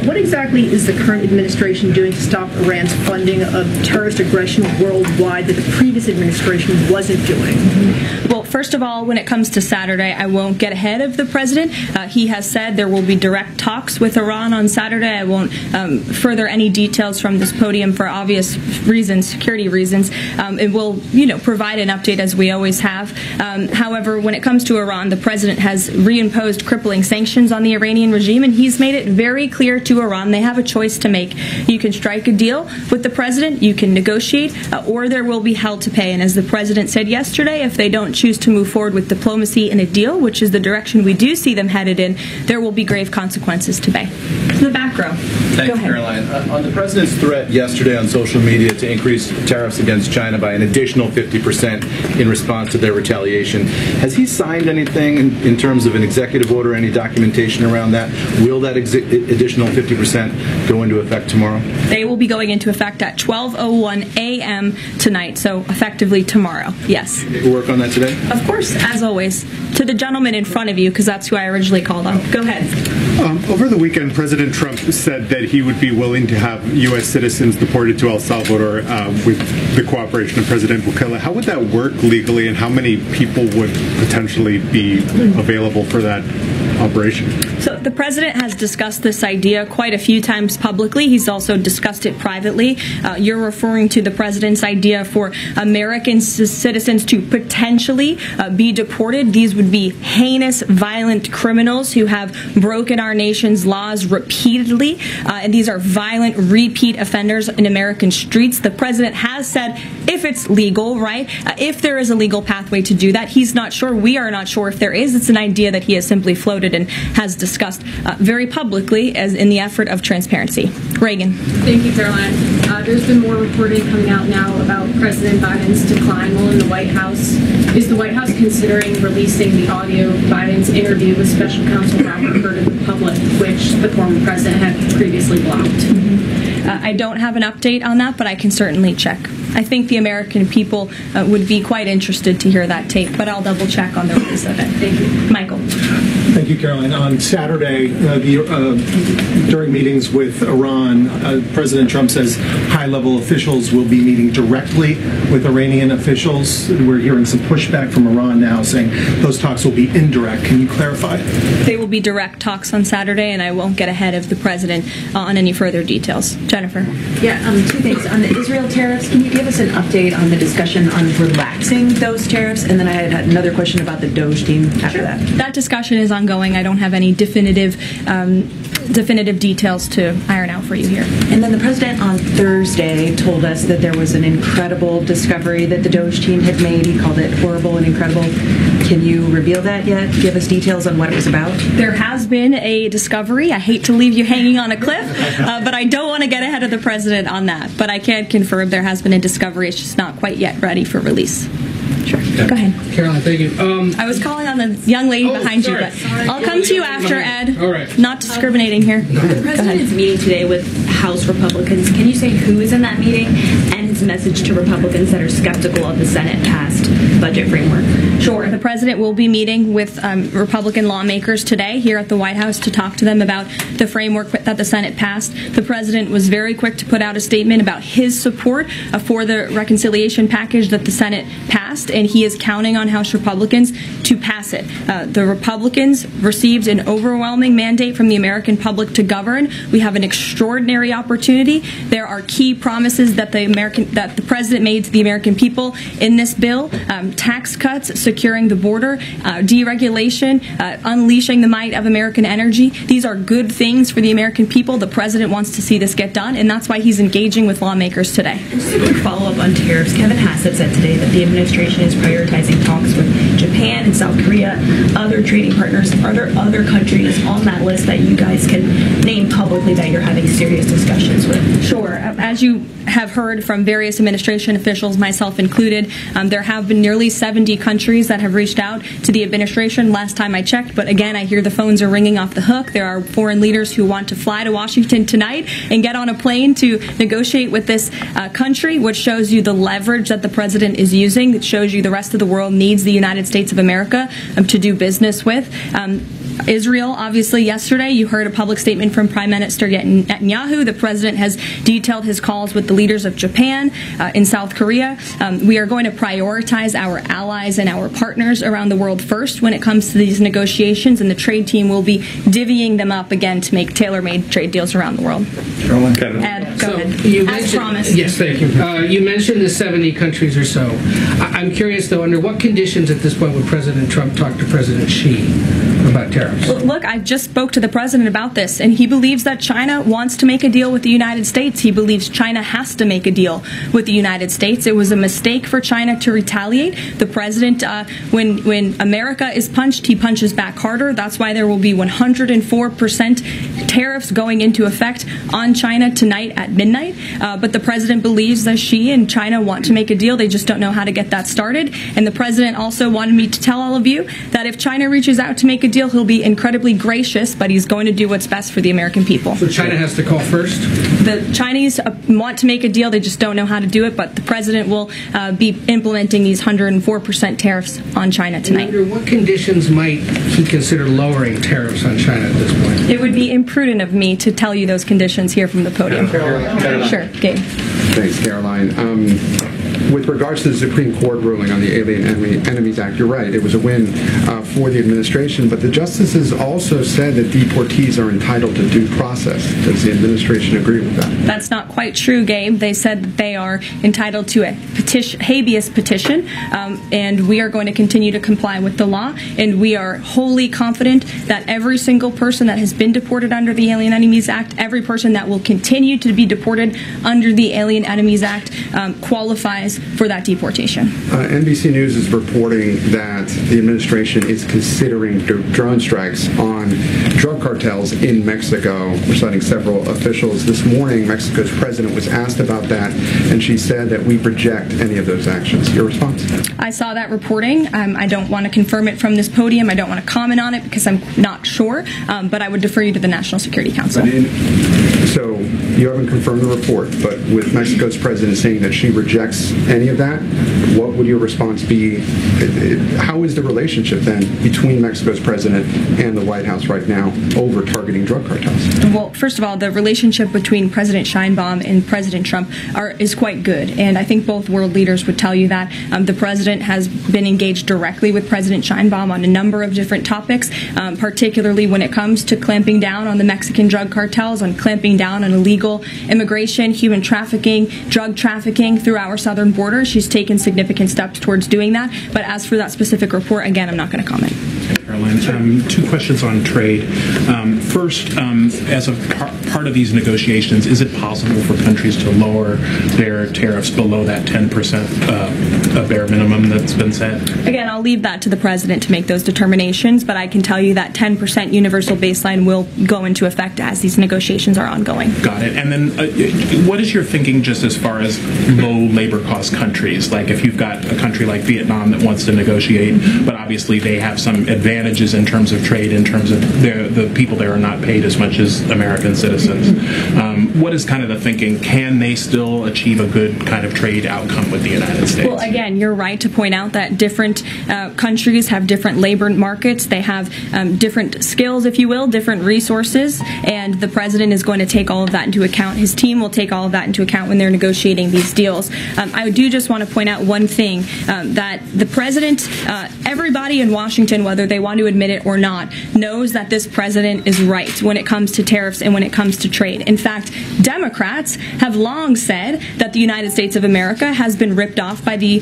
what exactly is the current administration doing to stop Iran's funding of terrorist aggression worldwide that the previous administration wasn't doing? Well, first of all, when it comes to Saturday, I won't get ahead of the president. He has said there will be direct talks with Iran on Saturday. I won't further any details from this podium for obvious reasons, security reasons. And we'll, provide an update as we always have. However, when it comes to Iran, the president has reimposed crippling sanctions on the Iranian regime, and he's made it very clear to Iran they have a choice to make. You can strike a deal with the president, you can negotiate, or there will be hell to pay. And as the president said yesterday, if they don't choose to move forward with diplomacy and a deal, which is the direction we do see them headed in, there will be grave consequences to pay. To the back row. Thank you, Caroline. On the president's threat yesterday on social media to increase tariffs against China by an additional 50% in response to their retaliation, has he signed anything in terms of an executive order, any documentation around that? Will that additional 50% go into effect tomorrow? They will be going into effect at 12:01 a.m. tonight, so effectively tomorrow, yes. We'll work on that today? Of course, as always. To the gentleman in front of you, because that's who I originally called on. Go ahead. Over the weekend, President Trump said that he would be willing to have U.S. citizens deported to El Salvador with the cooperation of President Bukele. How would that work legally, and how many people would potentially be available for that operation? So the president has discussed this idea quite a few times publicly. He's also discussed it privately. You're referring to the president's idea for American citizens to potentially be deported. These would be heinous, violent criminals who have broken our nation's laws repeatedly. And these are violent, repeat offenders in American streets. The president has said if it's legal, right, if there is a legal pathway to do that, he's not sure. We are not sure if there is. It's an idea that he has simply floated and has discussed very publicly as in the effort of transparency. Reagan. Thank you, Caroline. There's been more reporting coming out now about President Biden's decline while in the White House. Is the White House considering releasing the audio of Biden's interview with Special Counsel Robert Hur to the public, which the former president had previously blocked? I don't have an update on that, but I can certainly check. I think the American people would be quite interested to hear that tape, but I'll double check on the release of it. Thank you. Michael. Thank you, Caroline. On Saturday, during meetings with Iran, President Trump says high-level officials will be meeting directly with Iranian officials. We're hearing some pushback from Iran now saying those talks will be indirect. Can you clarify? They will be direct talks on Saturday, and I won't get ahead of the president on any further details. Jennifer. Yeah, two things. On the Israel tariffs, can you give us an update on the discussion on relaxing those tariffs? And then I had another question about the Doge team after that. That discussion is ongoing. I don't have any definitive details to iron out for you here. And then the president on Thursday told us that there was an incredible discovery that the Doge team had made. He called it horrible and incredible. Can you reveal that yet? Give us details on what it was about? There has been a discovery. I hate to leave you hanging on a cliff, but I don't want to get ahead of the president on that. But I can confirm there has been a discovery. It's just not quite yet ready for release. Sure. Go ahead. Caroline, thank you. I was calling on the young lady behind you, but I'll come to you after, Ed. All right. Not discriminating here. The president is meeting today with House Republicans. Can you say who is in that meeting and his message to Republicans that are skeptical of the Senate-passed budget framework? Sure. The president will be meeting with Republican lawmakers today here at the White House to talk to them about the framework that the Senate passed. The president was very quick to put out a statement about his support for the reconciliation package that the Senate passed, and he is counting on House Republicans to pass it. The Republicans received an overwhelming mandate from the American public to govern. We have an extraordinary opportunity. There are key promises that the president made to the American people in this bill: tax cuts, securing the border, deregulation, unleashing the might of American energy. These are good things for the American people. The president wants to see this get done, and that's why he's engaging with lawmakers today. And just a quick follow-up on tariffs. Kevin Hassett said today that the administration is prioritizing talks with Japan and South Korea, other trading partners. Are there other countries on that list that you guys can name publicly that you're having serious discussions with? Sure. As you have heard from various administration officials, myself included, there have been nearly 70 countries that have reached out to the administration last time I checked. But again, I hear the phones are ringing off the hook. There are foreign leaders who want to fly to Washington tonight and get on a plane to negotiate with this country, which shows you the leverage that the president is using. It shows you the rest of the world needs the United States of America to do business with. Israel, obviously, yesterday, you heard a public statement from Prime Minister Netanyahu. The president has detailed his calls with the leaders of Japan, in South Korea. We are going to prioritize our allies and our partners around the world first when it comes to these negotiations, and the trade team will be divvying them up again to make tailor-made trade deals around the world. Ed, go ahead. As promised. Yes, thank you. You mentioned the 70 countries or so. I'm curious, though, under what conditions at this point would President Trump talk to President Xi about tariffs? Well, look, I just spoke to the president about this, and he believes that China wants to make a deal with the United States. He believes China has to make a deal with the United States. It was a mistake for China to retaliate. The president, when America is punched, he punches back harder. That's why there will be 104% tariffs going into effect on China tonight at midnight. But the president believes that Xi and China want to make a deal. They just don't know how to get that started. And the president also wanted me to tell all of you that if China reaches out to make a deal, he'll be incredibly gracious, but he's going to do what's best for the American people. So China has to call first? The Chinese want to make a deal. They just don't know how to do it, but the president will be implementing these 104% tariffs on China tonight. And under what conditions might he consider lowering tariffs on China at this point? It would be imprudent of me to tell you those conditions here from the podium. Sure, Gabe. Thanks, Caroline. With regards to the Supreme Court ruling on the Alien Enemies Act, you're right, it was a win for the administration, but the justices also said that deportees are entitled to due process. Does the administration agree with that? That's not quite true, Gabe. They said that they are entitled to a habeas petition, and we are going to continue to comply with the law, and we are wholly confident that every single person that has been deported under the Alien Enemies Act, every person that will continue to be deported under the Alien Enemies Act qualifies for that deportation. NBC News is reporting that the administration is considering drone strikes on drug cartels in Mexico. We're citing several officials. This morning, Mexico's president was asked about that, and she said that we reject any of those actions. Your response? I saw that reporting. I don't want to confirm it from this podium. I don't want to comment on it because I'm not sure, but I would defer you to the National Security Council. So you haven't confirmed the report, but with Mexico's president saying that she rejects any of that, what would your response be? How is the relationship then between Mexico's president and the White House right now over targeting drug cartels? Well, first of all, the relationship between President Sheinbaum and President Trump is quite good, and I think both world leaders would tell you that. The president has been engaged directly with President Sheinbaum on a number of different topics, particularly when it comes to clamping down on the Mexican drug cartels, on clamping down on illegal immigration, human trafficking, drug trafficking through our southern border. She's taken significant steps towards doing that. But as for that specific report, again, I'm not going to comment. Caroline, two questions on trade. First, as a part of these negotiations, is it possible for countries to lower their tariffs below that 10% bare minimum that's been set? Again, I'll leave that to the president to make those determinations, but I can tell you that 10% universal baseline will go into effect as these negotiations are ongoing. Got it. And then what is your thinking just as far as low labor cost countries? Like if you've got a country like Vietnam that wants to negotiate, but obviously they have some advantages in terms of trade, in terms of the people there are not paid as much as American citizens. What is kind of the thinking? Can they still achieve a good kind of trade outcome with the United States? Well, again, you're right to point out that different countries have different labor markets. They have different skills, if you will, different resources, and the president is going to take all of that into account. His team will take all of that into account when they're negotiating these deals. I do just want to point out one thing, that the president, everybody in Washington, whether they want to admit it or not, knows that this president is right when it comes to tariffs and when it comes to trade. In fact, Democrats have long said that the United States of America has been ripped off by the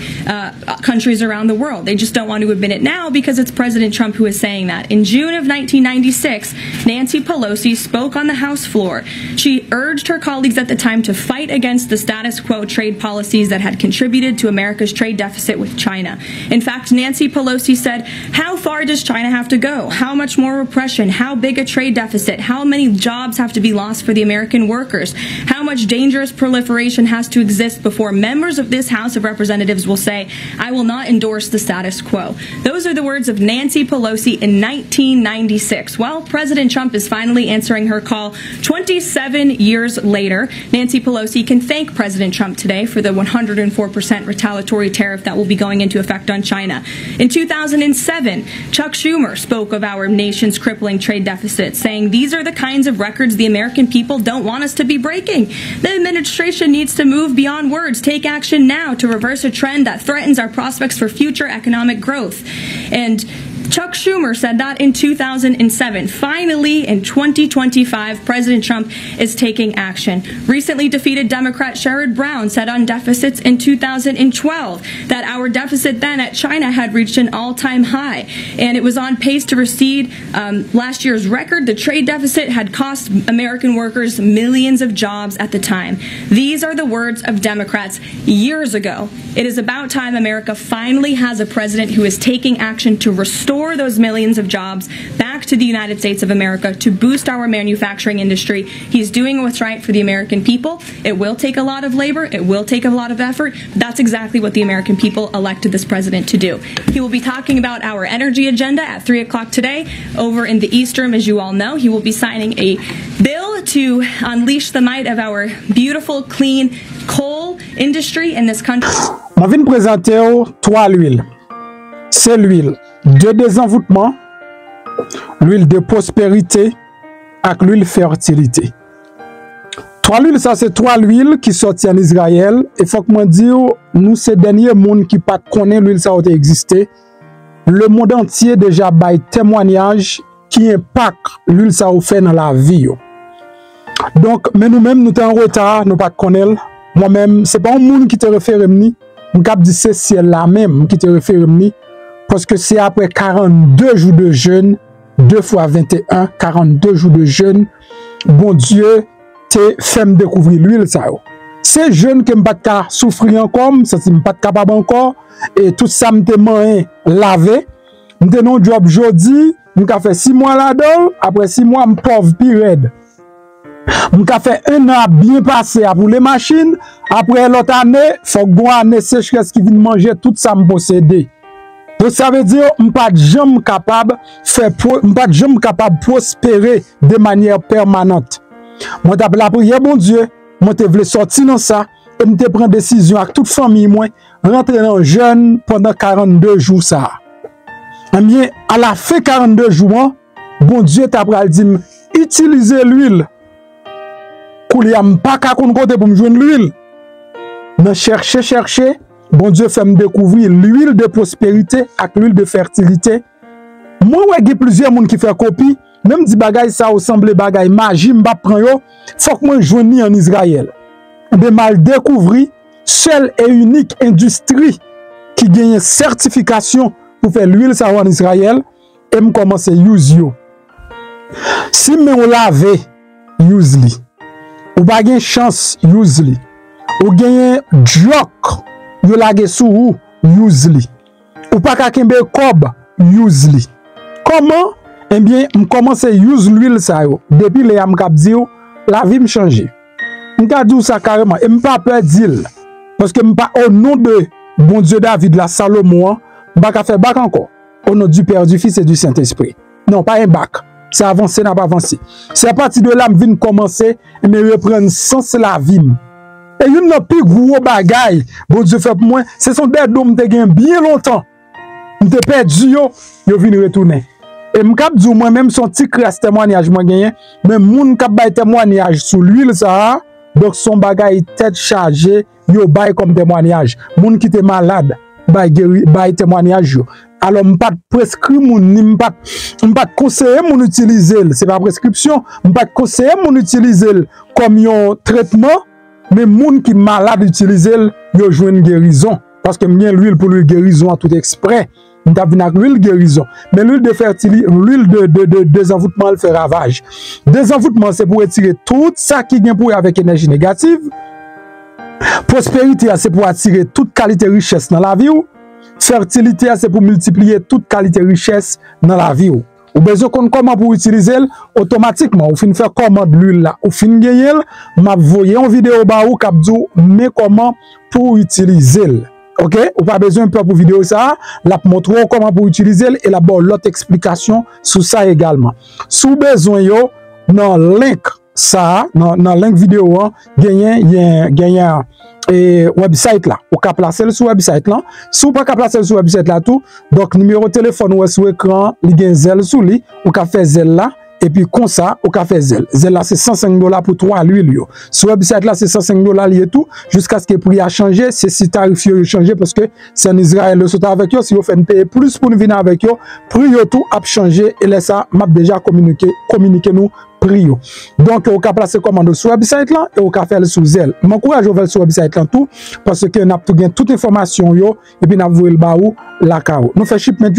countries around the world. They just don't want to admit it now because it's President Trump who is saying that. In June of 1996, Nancy Pelosi spoke on the House floor. She urged her colleagues at the time to fight against the status quo trade policies that had contributed to America's trade deficit with China. In fact, Nancy Pelosi said, "How far does China have to go? How much more repression? How big a trade deficit? How many jobs have to be lost for the American workers? How much dangerous proliferation has to exist before members of this House of Representatives will say, I will not endorse the status quo? Those are the words of Nancy Pelosi in 1996. Well, President Trump is finally answering her call 27 years later. Nancy Pelosi can thank President Trump today for the 104% retaliatory tariff that will be going into effect on China. In 2007, Chuck Schumer spoke of our nation's crippling trade deficit, saying these are the kinds of records the American people don't want us to be breaking. The administration needs to move beyond words, take action now to reverse a trend that threatens our prospects for future economic growth. And Chuck Schumer said that in 2007. Finally, in 2025, President Trump is taking action. Recently defeated Democrat Sherrod Brown said on deficits in 2012 that our deficit then at China had reached an all-time high, and it was on pace to recede last year's record. The trade deficit had cost American workers millions of jobs at the time. These are the words of Democrats years ago. It is about time America finally has a president who is taking action to restore those millions of jobs back to the United States of America, to boost our manufacturing industry. He's doing what's right for the American people. It will take a lot of labor. It will take a lot of effort. That's exactly what the American people elected this president to do. He will be talking about our energy agenda at 3 o'clock today over in the East Room, as you all know. He will be signing a bill to unleash the might of our beautiful, clean coal industry in this country. Je vais vous présenter trois huiles. C'est l'huile de désenvoûtement, l'huile de prospérité et l'huile fertilité. Trois huiles, ça c'est trois huiles qui sortent en Israël. Et faut que moi dire, nous ces derniers monde qui pas connaît l'huile ça a existé. Le monde entier déjà bail témoignage qui impacte l'huile ça a fait dans la vie. Donc, mais nous-mêmes nous sommes en retard, nous pas connaître. Moi-même, c'est pas un monde qui te réfère ni, on cap dit c'est ciel là même qui te réfère ni. Parce que c'est après 42 jours de jeûne, 2 fois 21, 42 jours de jeûne, bon Dieu te fait me découvrir l'huile ça. C'est jeûne que m'pas pas souffrir encore, ça c'est m'pas capable encore, et tout ça m'te moyen lavé, m'te non job jodi, m'ka fait 6 mois là-dedans, après 6 mois m'pauvre pi raide. M'ka fait 1 an bien passé pour les machines, après l'autre année, faut gon année sécheresse qui vient manger tout ça m'posséder. Donc ça veut dire m'pas jamais capable prospérer de manière permanente. Moi t'appelle la prière bon Dieu, moi te voulais sortir dans ça et me te prendre décision avec toute famille moi rentrer dans jeûne pendant 42 jours ça. Eh bien à la fin 42 jours, bon Dieu t'a pral dit utiliser l'huile. Koulia m'pas ka kon côté pour me joindre l'huile. Me chercher bon Dieu fait me découvrir l'huile de prospérité avec l'huile de fertilité. Moi, il y a plusieurs gens qui font copie. Même si bagay ça ressemble bagay magie, m'pa prend yo, faut que moi joigni en Israël. De mal découvrir seule et unique industrie qui gagne certification pour faire l'huile ça en Israël et me commencer use yo. Si me on lave, use li. Ou pas gagne chance, use li. Ou gagne joke yo lage sou use li. Ou pas ka kembe kob use li. Comment? Eh bien, je commence à use l'huile ça yo. Depuis les am k'ap di yo, la vie me changer. M'ka di ça carrément et m'pa peur dire parce que m'pa au nom de bon Dieu David la Salomon, m'pa ka faire bac encore. Au nom du Père, du Fils et du Saint-Esprit. Non, pas un bac. C'est avancé, n'a pas avancé. C'est à partir de là m'vinn commencer et me reprendre sens la vie. Et yon nan plus gros bagay, bon Dieu fait pour moi, ce sont des dômes te gen bien longtemps. M'te perdu yo vinn retourner. Et m'kap di moi même son petit crasse témoignage moi gagné, mais moun k'ap bay témoignage sur l'huile ça, donc son bagay tête chargée, yo bay comme témoignage. Moun qui te malade, bay témoignage yo. Alors m'pas prescrit moun ni m'pas conseiller moun utiliser, c'est pas prescription, m'pas conseiller moun utiliser comme un traitement. Mais moun qui malade utiliser yo joine guérison parce que m'yen l'huile pour l'huile guérison à tout exprès. M'ta vinn ak l'huile guérison. Mais l'huile de fertilité, l'huile de désenvoûtement elle fait ravage. Désenvoûtement c'est pour retirer tout ça qui vient pour avec énergie négative. Prospérité c'est pour attirer toute qualité richesse dans la vie. Fertilité c'est pour multiplier toute qualité richesse dans la vie. Ou besoin qu'on comment pour utiliser automatiquement. Ou fin faire commande l'huile là. Ou fin gagner, m'a voyé en vidéo ba ou k'ap dou mais comment pour utiliser. OK? Ou pas besoin pour vidéo ça, la montre comment pour utiliser et la bonne l'autre explication sur ça également. Sous besoin yo dans link ça, dans link vidéo gagner et website là, ou ka placer sur website là. Si ou pas ka placer sur website là tout, donc numéro téléphone ou sur écran, li gen zel sous li, ou ka fait zel là. Et puis, comme ça, au café Zel. Zel là, c'est $105 pour 3 l'huile. Sur le website là, c'est $105 lié tout. Jusqu'à ce que le prix a changé. C'est si tarif a changé parce que c'est en Israël le saute avec eux. Si vous faites payer plus pour nous venir avec eux, prix tout a changé. Et là, ça m'a déjà communiqué nous prix. Donc, on peut placer commande sur le website là et on peut faire le sous Zel. Je m'encourage à faire sur le website là tout parce que nous avons toute information et puis nous avons le baou la cao. Nous faisons shipment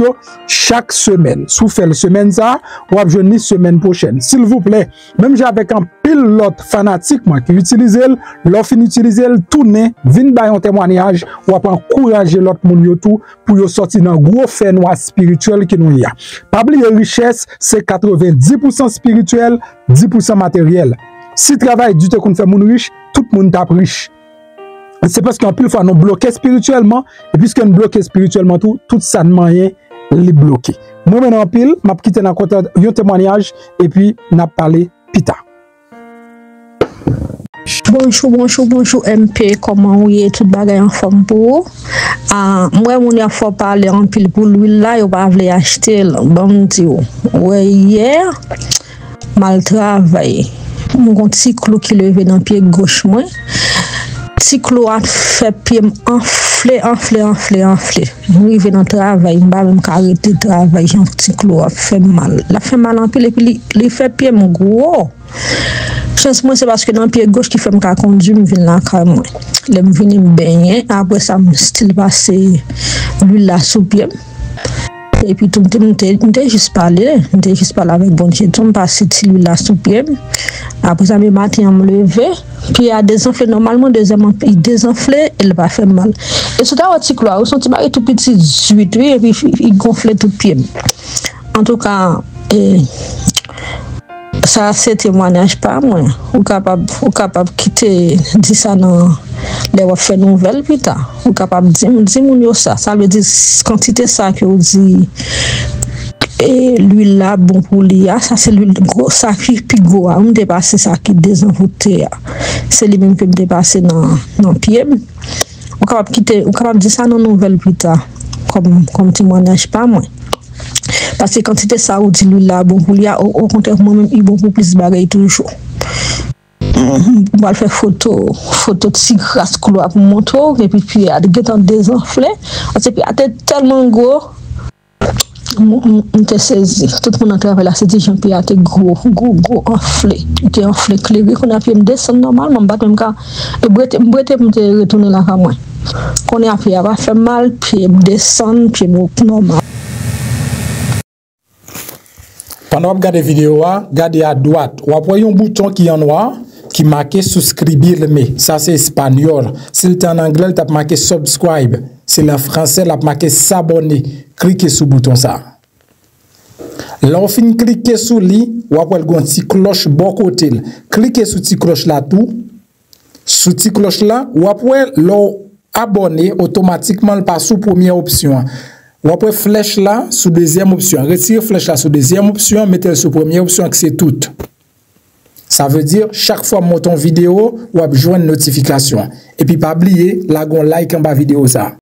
chaque semaine. Si vous faites la semaine ça, ou avez une semaine prochaine. S'il vous plaît, même j'ai avec un pilote fanatique qui utilise l'offre utiliser tourner, vinn ba un témoignage ou après encourager l'autre monde tout pour sortir dans gros fait noir spirituel qui nous y a. Pas oublier richesse, c'est 90% spirituel, 10% matériel. Si travail du te qu'on fait moun riche, tout le monde tape riche. C'est parce qu'en plus fois nous bloquer spirituellement et puisque nous bloquer spirituellement tout ça ne rien les bloquer. Moi maintenant en pile, m'a quitté dans côté un témoignage et puis n'a parlé pita. Bonjour MP, comment vous êtes tout bagay en forme pour moi mon a faut parler en pile pour l'huile là, yo pas vle acheter bon Dieu. Ouais hier mal travaillé. Mon petit clou qui levé dans pied gauche moi. Petit clou a fait pied enflé. Moi je dans travail, m'pa même arrêter travail, un petit clou a fait mal. La fait mal en pile et puis il fait pied mon gros. Chance moi c'est parce que dans pied gauche qui fait me conduire me vinn là quand moi. Le me venir me baigner après ça me style passer l'huile là sous pied. Et puis tout m'était juste parler avec bon Dieu, tout me passer l'huile là sous pied. Après ça me matin me lever, puis il a désenflé normalement deuxièmement il désenflé, il va faire mal. Et c'est un petit clou, on senti pas tout petit 18 et puis il gonflait tout pied. En tout cas ça c'est témoignage pas moi ou capable quitter dire ça dans les faire nouvelle plus tard ou capable dire mon ça veut dire quantité ça que vous dit et l'huile là bon pour l'IA ça c'est l'huile gros ça qui puis gros on dépasser ça qui désenvoûté c'est lui même que me dépasser dans pied ou capable quitter ou capable dire ça dans nouvelle plus tard comme témoignage pas moi. Parce que quand c'était ça ou dit lui là bon pour lui au contraire moi même il bon pour plus bagaille toujours. On va faire photo de grâce couloir pour montrer et puis à des temps désenflé et puis à tellement gros on te saisi tout le monde en travail là c'est dit Jean Pierre était gros enflé était enflé clairé qu'on a pu me descendre normalement me battre même cas et brete me retourner là quand moi qu'on a fait va faire mal puis me descendre puis normal. Pendant que vous regardez la vidéo, regardez à droite, vous voyez un bouton qui est en noir, qui marque souscrire, mais ça c'est espagnol. Si c'est en anglais, tu as marqué subscribe. C'est en français, tu as marqué s'abonner. Cliquez sur le bouton ça. Là, on finit cliquer sur lui, vous voyez une petite cloche bon côté. Cliquez sur cette cloche là tout. Sur cette cloche là, vous voyez abonner automatiquement le passe sous première option. Ou après flèche là sous deuxième option. Retirez flèche là sous deuxième option, mettez sur première option que c'est tout. Ça veut dire chaque fois monter une vidéo, ou joindre une notification. Et puis pas oublier, la gon like en bas vidéo ça.